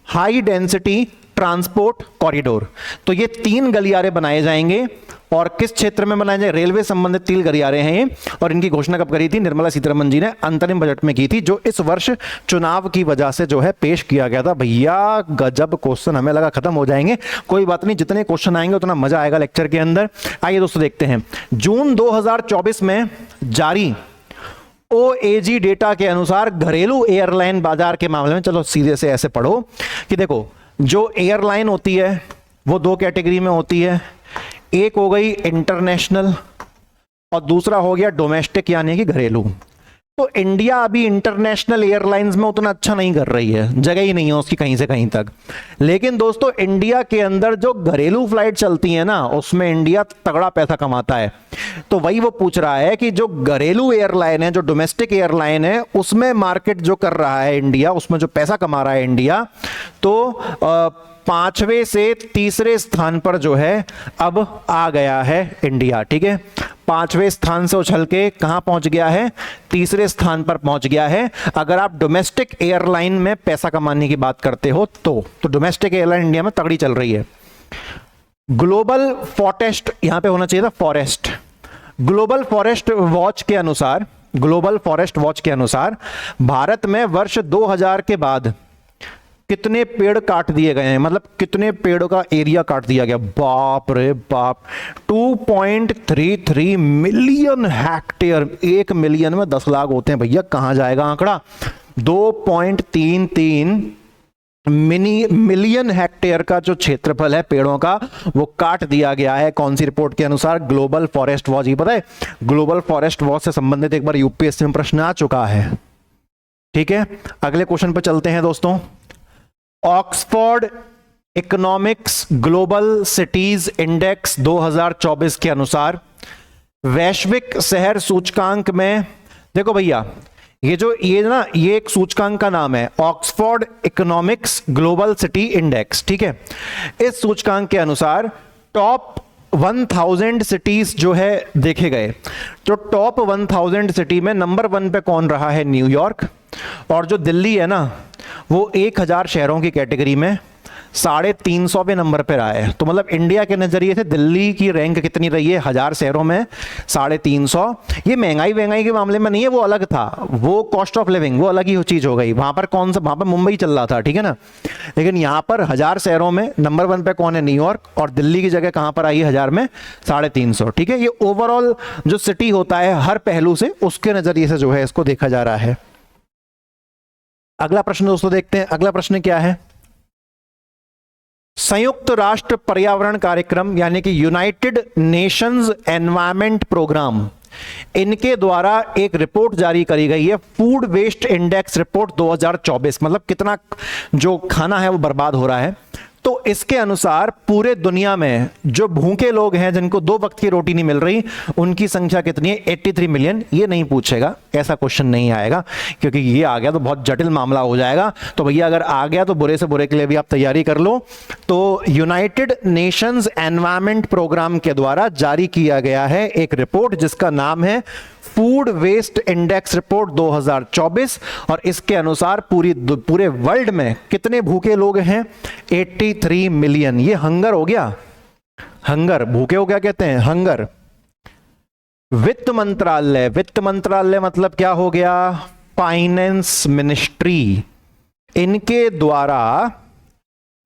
high density transport corridor. तो ये 3 गलियारे बनाए जाएंगे। और किस क्षेत्र में बनाए जाए? रेलवे संबंधित 3 गलियारे हैं ये। और इनकी घोषणा कब करी थी? निर्मला सीतारमण जी ने अंतरिम बजट में की थी, जो इस वर्ष चुनाव की वजह से जो है पेश किया गया था। भैया गजब क्वेश्चन, हमें लगा खत्म हो जाएंगे, कोई बात नहीं, जितने क्वेश्चन आएंगे उतना मजा आएगा लेक्चर के अंदर। आइए दोस्तों देखते हैं, जून 2024 में जारी OAG डेटा के अनुसार घरेलू एयरलाइन बाजार के मामले में, चलो सीधे से ऐसे पढ़ो कि देखो, जो एयरलाइन होती है वो 2 कैटेगरी में होती है। एक हो गई इंटरनेशनल और दूसरा हो गया डोमेस्टिक यानी कि घरेलू। तो इंडिया अभी इंटरनेशनल एयरलाइंस में उतना अच्छा नहीं कर रही है, जगह ही नहीं है उसकी कहीं से कहीं तक। लेकिन दोस्तों इंडिया के अंदर जो घरेलू फ्लाइट चलती है ना, उसमें इंडिया तगड़ा पैसा कमाता है। तो वही वो पूछ रहा है कि जो घरेलू एयरलाइन है, जो डोमेस्टिक एयरलाइन है, उसमें मार्केट जो कर रहा है इंडिया, उसमें जो पैसा कमा रहा है इंडिया, तो 5वें से तीसरे स्थान पर जो है अब आ गया है इंडिया। ठीक है, 5वें स्थान से उछल के कहां पहुंच गया है? तीसरे स्थान पर पहुंच गया है। अगर आप डोमेस्टिक एयरलाइन में पैसा कमाने की बात करते हो तो डोमेस्टिक एयरलाइन इंडिया में तगड़ी चल रही है। ग्लोबल फॉरेस्ट, यहां पे होना चाहिए था फॉरेस्ट, ग्लोबल फॉरेस्ट वॉच के अनुसार भारत में वर्ष 2000 के बाद कितने पेड़ काट दिए गए हैं, मतलब कितने पेड़ों का एरिया काट दिया गया? बाप रे बाप, 2.33 मिलियन हेक्टेयर। 1 मिलियन में 10 लाख होते हैं भैया, कहां जाएगा आंकड़ा? 2.33 मिलियन हेक्टेयर का जो क्षेत्रफल है पेड़ों का, वो काट दिया गया है। कौन सी रिपोर्ट के अनुसार? Global forest watch. ये पता है, ग्लोबल फॉरेस्ट वॉच से संबंधित एक बार यूपीएससी में प्रश्न आ चुका है। ठीक है, अगले क्वेश्चन पर चलते हैं दोस्तों। Oxford economics global cities index 2024 के अनुसार वैश्विक शहर सूचकांक में, देखो भैया ये एक सूचकांक का नाम है Oxford economics global city index. ठीक है, इस सूचकांक के अनुसार टॉप 1000 सिटीज जो है देखे गए। तो टॉप 1000 सिटी में नंबर 1 पे कौन रहा है? न्यूयॉर्क। और जो दिल्ली है ना, वो 1000 शहरों की कैटेगरी में 350वें नंबर पर आया है। तो मतलब इंडिया के नजरिए से दिल्ली की रैंक कितनी रही है? 1000 शहरों में 350। ये महंगाई के मामले में नहीं है, वो अलग था, वो कॉस्ट ऑफ लिविंग, वो अलग ही चीज हो गई। वहां पर वहां पर मुंबई चल रहा था, ठीक है ना। लेकिन यहां पर 1000 शहरों में नंबर 1 पे कौन है? न्यूयॉर्क। और दिल्ली की जगह कहां पर आई है? 1000 में 350। ठीक है, ये ओवरऑल जो सिटी होता है हर पहलू से, उसके नजरिए से जो है इसको देखा जा रहा है। अगला प्रश्न दोस्तों देखते हैं। अगला प्रश्न क्या है? संयुक्त राष्ट्र पर्यावरण कार्यक्रम यानी कि यूनाइटेड नेशंस एनवायरमेंट प्रोग्राम, इनके द्वारा एक रिपोर्ट जारी करी गई है, फूड वेस्ट इंडेक्स रिपोर्ट 2024। मतलब कितना जो खाना है वो बर्बाद हो रहा है। तो इसके अनुसार पूरे दुनिया में जो भूखे लोग हैं, जिनको 2 वक्त की रोटी नहीं मिल रही, उनकी संख्या कितनी है? 83 मिलियन। ये नहीं पूछेगा, ऐसा क्वेश्चन नहीं आएगा, क्योंकि ये आ गया तो बहुत जटिल मामला हो जाएगा। तो भैया अगर आ गया तो बुरे से बुरे के लिए भी आप तैयारी कर लो। तो यूनाइटेड नेशंस एनवायरमेंट प्रोग्राम के द्वारा जारी किया गया है एक रिपोर्ट जिसका नाम है फूड वेस्ट इंडेक्स रिपोर्ट 2024। और इसके अनुसार पूरे वर्ल्ड में कितने भूखे लोग हैं? 83 मिलियन। ये हंगर हो गया, हंगर। भूखे हो क्या कहते हैं? हंगर। वित्त मंत्रालय मतलब क्या हो गया? Finance ministry. इनके द्वारा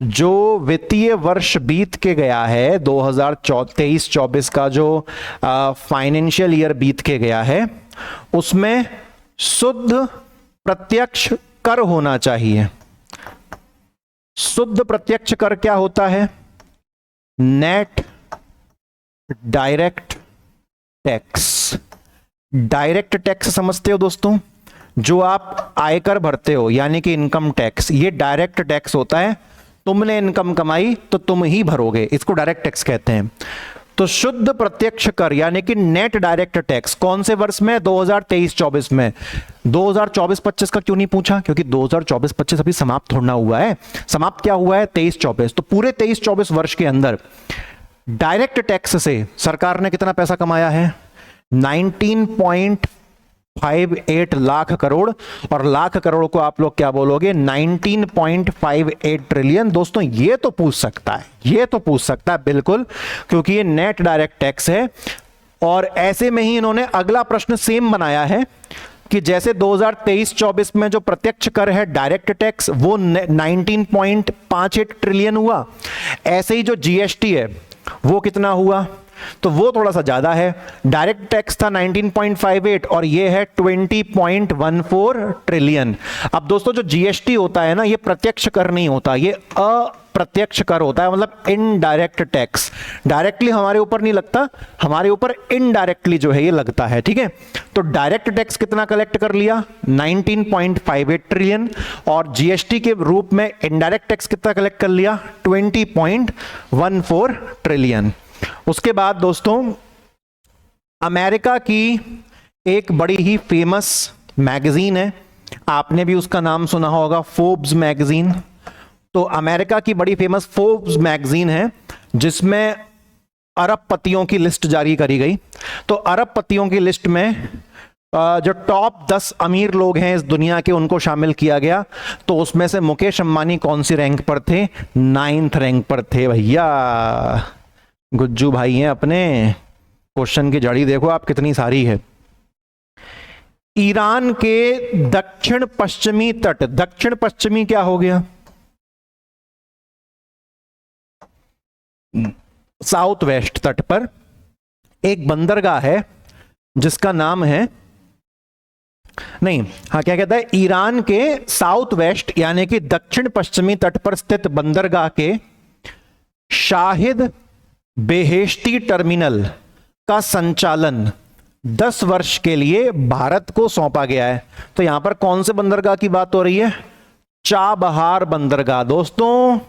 जो वित्तीय वर्ष बीत के गया है 2023-24 का जो फाइनेंशियल ईयर बीत के गया है, उसमें शुद्ध प्रत्यक्ष कर होना चाहिए। शुद्ध प्रत्यक्ष कर क्या होता है? Net direct tax. Direct tax समझते हो दोस्तों? जो आप आयकर भरते हो यानी कि इनकम टैक्स, ये डायरेक्ट टैक्स होता है। तुमने इनकम कमाई तो तुम ही भरोगे, इसको डायरेक्ट टैक्स कहते हैं। तो शुद्ध प्रत्यक्ष कर यानी कि नेट डायरेक्ट टैक्स कौन से वर्ष में? 2023-24 में। 2024-25 का क्यों नहीं पूछा? क्योंकि 2024-25 अभी समाप्त होना हुआ है। समाप्त क्या हुआ है? 23-24। तो पूरे 23-24 वर्ष के अंदर डायरेक्ट टैक्स से सरकार ने कितना पैसा कमाया है? 19.58 लाख करोड़। और लाख करोड़ को आप लोग क्या बोलोगे? 19.58 ट्रिलियन। दोस्तों ये तो पूछ सकता है, ये तो पूछ सकता है बिल्कुल, क्योंकि ये नेट डायरेक्ट टैक्स है। और ऐसे में ही इन्होंने अगला प्रश्न सेम बनाया है कि जैसे 2023-24 में जो प्रत्यक्ष कर है डायरेक्ट टैक्स वो 19.58 ट्रिलियन हुआ, ऐसे ही जो जीएसटी है वो कितना हुआ? तो वो थोड़ा सा ज्यादा है। डायरेक्ट टैक्स था 19.58 और ये है 20.14 ट्रिलियन। अब दोस्तों जो जीएसटी होता है ना, ये प्रत्यक्ष कर नहीं होता, ये अप्रत्यक्ष कर होता है, मतलब इनडायरेक्ट टैक्स। डायरेक्टली हमारे ऊपर नहीं लगता, हमारे ऊपर इनडायरेक्टली जो है ये लगता है, ठीक है। तो डायरेक्ट टैक्स कितना कलेक्ट कर लिया? 19.58 ट्रिलियन। और जीएसटी के रूप में इनडायरेक्ट टैक्स कितना कलेक्ट कर लिया? 20.14 ट्रिलियन। उसके बाद दोस्तों अमेरिका की एक बड़ी ही फेमस मैगजीन है, आपने भी उसका नाम सुना होगा, फोर्ब्स मैगजीन। तो अमेरिका की बड़ी फेमस फोर्ब्स मैगजीन है जिसमें अरबपतियों की लिस्ट जारी करी गई। तो अरबपतियों की लिस्ट में जो टॉप 10 अमीर लोग हैं इस दुनिया के उनको शामिल किया गया। तो उसमें से मुकेश अंबानी कौन सी रैंक पर थे? 9th रैंक पर थे भैया। गुज्जू भाई हैं अपने। क्वेश्चन की जड़ी देखो आप कितनी सारी है। ईरान के दक्षिण पश्चिमी तट, दक्षिण पश्चिमी क्या हो गया? साउथ वेस्ट तट पर एक बंदरगाह है जिसका नाम है, नहीं हाँ क्या कहता है, ईरान के साउथ वेस्ट यानी कि दक्षिण पश्चिमी तट पर स्थित बंदरगाह के शाहिद बेहेश्ती टर्मिनल का संचालन 10 वर्ष के लिए भारत को सौंपा गया है। तो यहां पर कौन से बंदरगाह की बात हो रही है? चाबहार बंदरगाह। दोस्तों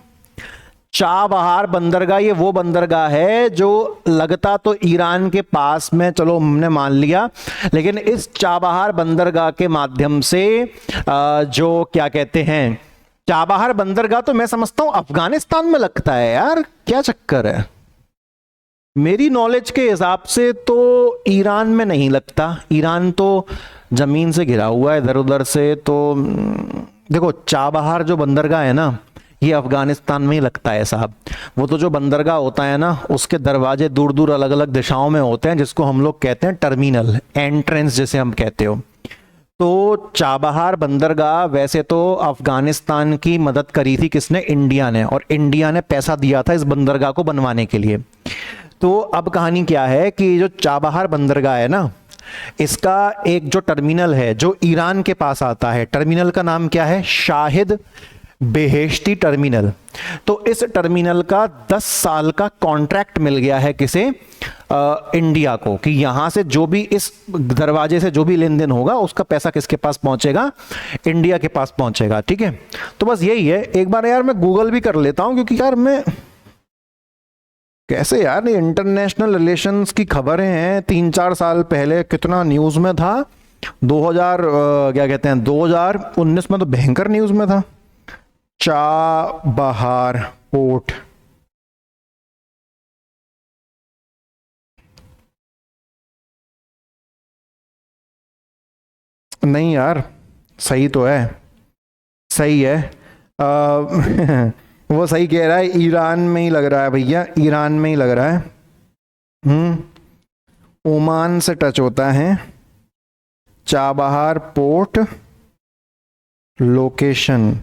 चाबहार बंदरगाह ये वो बंदरगाह है जो लगता तो ईरान के पास में, चलो हमने मान लिया, लेकिन इस चाबहार बंदरगाह के माध्यम से जो क्या कहते हैं, चाबहार बंदरगाह तो मैं समझता हूं अफगानिस्तान में लगता है यार, क्या चक्कर है? मेरी नॉलेज के हिसाब से तो ईरान में नहीं लगता, ईरान तो जमीन से घिरा हुआ है इधर उधर से। तो देखो चाबहार जो बंदरगाह है ना ये अफगानिस्तान में ही लगता है साहब। वो तो जो बंदरगाह होता है ना उसके दरवाजे दूर दूर अलग अलग दिशाओं में होते हैं जिसको हम लोग कहते हैं टर्मिनल, एंट्रेंस जैसे हम कहते हो। तो चाबहार बंदरगाह वैसे तो अफगानिस्तान की मदद करी थी किसने? इंडिया ने, और इंडिया ने पैसा दिया था इस बंदरगाह को बनवाने के लिए। तो अब कहानी क्या है कि जो चाबहार बंदरगाह है ना इसका एक जो टर्मिनल है जो ईरान के पास आता है, टर्मिनल का नाम क्या है? Shahid Beheshti terminal. तो इस टर्मिनल का 10 साल का कॉन्ट्रैक्ट मिल गया है किसे? इंडिया को, कि यहां से जो भी इस दरवाजे से जो भी लेन देन होगा उसका पैसा किसके पास पहुंचेगा? इंडिया के पास पहुंचेगा, ठीक है। तो बस यही है। एक बार यार मैं गूगल भी कर लेता हूं क्योंकि यार मैं कैसे यार, ये इंटरनेशनल रिलेशंस की खबरें हैं 3-4 साल पहले कितना न्यूज में था। 2019 में तो भयंकर न्यूज में था। चाबहार पोर्ट, नहीं यार सही तो है, सही है। वो सही कह रहा है, ईरान में ही लग रहा है भैया, ईरान में ही लग रहा है। ओमान से टच होता है। चाबहार पोर्ट लोकेशन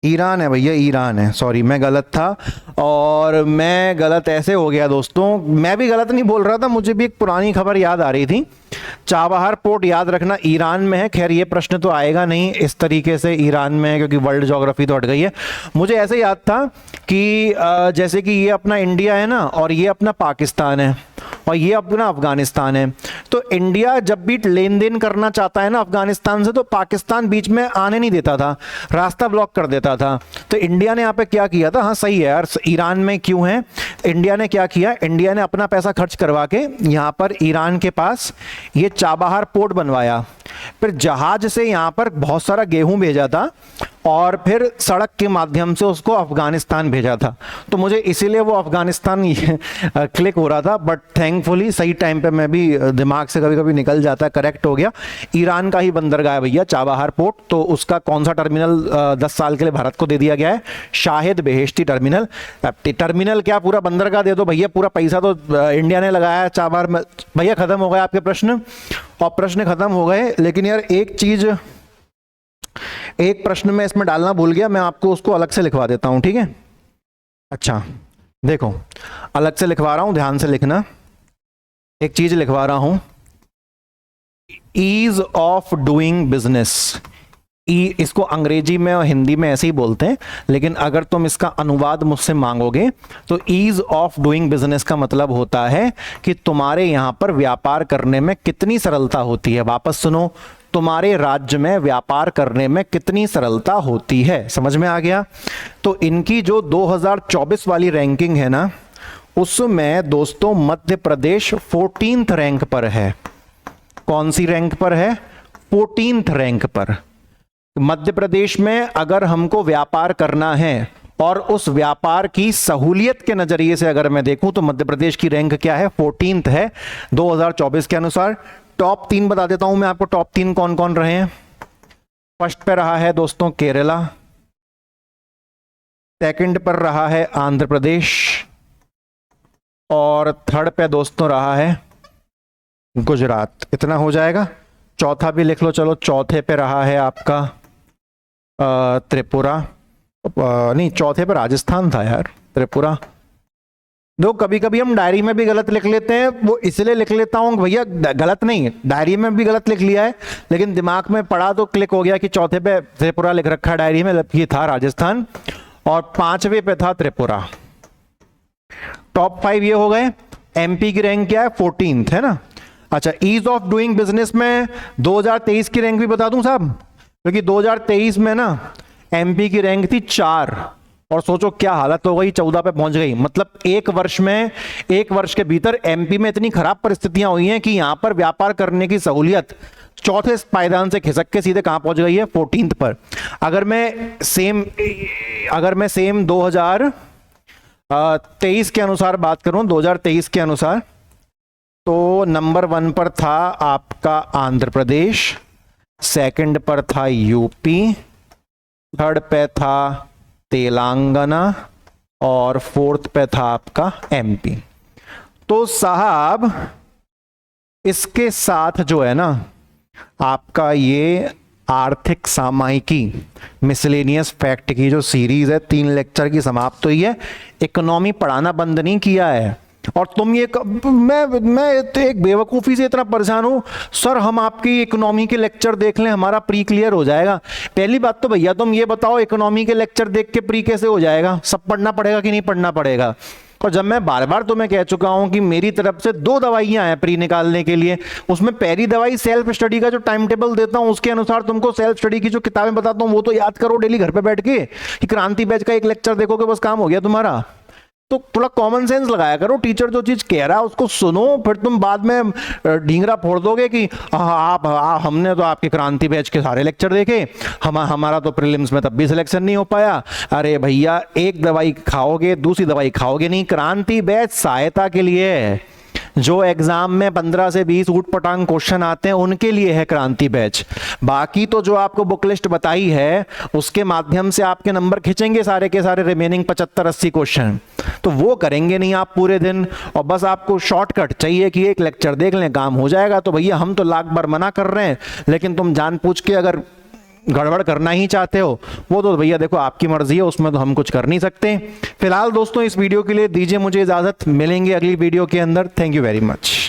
ईरान है भैया, ईरान है। सॉरी मैं गलत था, और मैं गलत ऐसे हो गया दोस्तों, मैं भी गलत नहीं बोल रहा था, मुझे भी एक पुरानी खबर याद आ रही थी। चाबहार पोर्ट याद रखना ईरान में है। खैर ये प्रश्न तो आएगा नहीं इस तरीके से ईरान में है क्योंकि वर्ल्ड ज्योग्राफी तो हट गई है। मुझे ऐसे याद था कि जैसे कि ये अपना इंडिया है ना और ये अपना पाकिस्तान है, और ये अपना अफगानिस्तान है। तो इंडिया जब भी लेन देन करना चाहता है ना अफगानिस्तान से, तो पाकिस्तान बीच में आने नहीं देता था, रास्ता ब्लॉक कर देता था। तो इंडिया ने यहाँ पे क्या किया था, हाँ सही है यार, ईरान में क्यों है, इंडिया ने क्या किया, इंडिया ने अपना पैसा खर्च करवा के यहाँ पर ईरान के पास ये चाबहार पोर्ट बनवाया, फिर जहाज से यहाँ पर बहुत सारा गेहूं भेजा था और फिर सड़क के माध्यम से उसको अफगानिस्तान भेजा था। तो मुझे इसीलिए वो अफगानिस्तान क्लिक हो रहा था, बट थैंकफुली सही टाइम पे मैं भी, दिमाग से कभी कभी निकल जाता है, करेक्ट हो गया। ईरान का ही बंदरगाह है भैया चाबहार पोर्ट। तो उसका कौन सा टर्मिनल 10 साल के लिए भारत को दे दिया गया है, शाहिद बेहेश्ती टर्मिनल। टर्मिनल क्या, पूरा बंदरगाह दे दो भैया, पूरा पैसा तो इंडिया ने लगाया है चाबहार में। भैया खत्म हो गए आपके प्रश्न, और प्रश्न खत्म हो गए। लेकिन यार एक प्रश्न में इसमें डालना भूल गया, मैं आपको उसको अलग से लिखवा देता हूं, ठीक है। अच्छा देखो, अलग से लिखवा रहा हूं, ध्यान से लिखना। एक चीज लिखवा रहा हूं, ईज ऑफ डूइंग बिजनेस। इसको अंग्रेजी में और हिंदी में ऐसे ही बोलते हैं, लेकिन अगर तुम इसका अनुवाद मुझसे मांगोगे तो ईज ऑफ डूइंग बिजनेस का मतलब होता है कि तुम्हारे यहां पर व्यापार करने में कितनी सरलता होती है। वापस सुनो, तुम्हारे राज्य में व्यापार करने में कितनी सरलता होती है। समझ में आ गया। तो इनकी जो 2024 वाली रैंकिंग है ना, उसमें दोस्तों मध्य प्रदेश 14th रैंक पर है। कौन सी रैंक पर है, 14th रैंक पर। मध्य प्रदेश में अगर हमको व्यापार करना है और उस व्यापार की सहूलियत के नजरिए से अगर मैं देखूं तो मध्य प्रदेश की रैंक क्या है, 14th है 2024 के अनुसार। टॉप 3 बता देता हूं मैं आपको, टॉप 3 कौन कौन रहे हैं। फर्स्ट पे रहा है दोस्तों केरला, सेकंड पर रहा है आंध्र प्रदेश, और थर्ड पे दोस्तों रहा है गुजरात। इतना हो जाएगा। चौथा भी लिख लो, चलो। चौथे पे रहा है आपका त्रिपुरा, नहीं चौथे पे राजस्थान था यार, त्रिपुरा। दो कभी कभी हम डायरी में भी गलत लिख लेते हैं, वो इसलिए लिख लेता हूं भैया, गलत नहीं है, डायरी में भी गलत लिख लिया है, लेकिन दिमाग में पड़ा तो क्लिक हो गया कि चौथे पे त्रिपुरा लिख रखा है डायरी में, जबकि था राजस्थान, और 5वें पे था त्रिपुरा। टॉप 5 ये हो गए। एमपी की रैंक क्या है, 14th है ना। अच्छा, ईज ऑफ डूइंग बिजनेस में 2023 की रैंक भी बता दूं साहब, क्योंकि 2023 में ना एमपी की रैंक थी 4, और सोचो क्या हालत हो गई, 14 पे पहुंच गई। मतलब एक वर्ष के भीतर एमपी में इतनी खराब परिस्थितियां हुई हैं कि यहां पर व्यापार करने की सहूलियत चौथे पायदान से खिसक के सीधे कहां पहुंच गई है, 14th पर। अगर मैं सेम 2023 के अनुसार बात करूं, 2023 के अनुसार, तो नंबर 1 पर था आपका आंध्र प्रदेश, सेकंड पर था यूपी, थर्ड पे था तेलंगाना, और 4th पे था आपका एमपी। तो साहब इसके साथ जो है ना आपका ये आर्थिक सामायिकी मिसलेनियस फैक्ट की जो सीरीज है 3 लेक्चर की समाप्त हुई है। इकोनॉमी पढ़ाना बंद नहीं किया है। और तुम ये मैं तो एक बेवकूफ़ी से इतना परेशान हूं, सर हम आपकी इकोनॉमी के लेक्चर देख लें हमारा प्री क्लियर हो जाएगा। पहली बात तो भैया तुम ये बताओ, इकोनॉमी के लेक्चर देख के प्री कैसे हो जाएगा, सब पढ़ना पड़ेगा कि नहीं पढ़ना पड़ेगा। और जब मैं बार बार तुम्हें कह चुका हूं कि मेरी तरफ से 2 दवाइयां हैं प्री निकालने के लिए, उसमें पहली दवाई सेल्फ स्टडी का जो टाइम टेबल देता हूं उसके अनुसार तुमको सेल्फ स्टडी की जो किताबें बताता हूं वो तो याद करो डेली घर पे बैठ के, कि क्रांति बैच का एक लेक्चर देखोगे बस काम हो गया तुम्हारा। तो थोड़ा कॉमन सेंस लगाया करो, टीचर जो चीज कह रहा है उसको सुनो, फिर तुम बाद में ढींगरा फोड़ दोगे कि हमने तो आपके क्रांति बैच के सारे लेक्चर देखे, हमारा तो प्रीलिम्स में तब भी सिलेक्शन नहीं हो पाया। अरे भैया एक दवाई खाओगे दूसरी दवाई खाओगे नहीं। क्रांति बैच सहायता के लिए है, जो एग्जाम में 15 से 20 ऊटपटांग क्वेश्चन आते हैं उनके लिए है क्रांति बैच। बाकी तो जो आपको बुक लिस्ट बताई है उसके माध्यम से आपके नंबर खिंचेंगे सारे के सारे, रिमेनिंग 75-80 क्वेश्चन तो वो करेंगे नहीं आप पूरे दिन, और बस आपको शॉर्टकट चाहिए कि एक लेक्चर देख लें काम हो जाएगा। तो भैया हम तो लाख बार मना कर रहे हैं, लेकिन तुम जानबूझ के अगर गड़बड़ करना ही चाहते हो वो तो भैया देखो आपकी मर्जी है, उसमें तो हम कुछ कर नहीं सकते। फिलहाल दोस्तों इस वीडियो के लिए दीजिए मुझे इजाजत, मिलेंगे अगली वीडियो के अंदर। Thank you very much.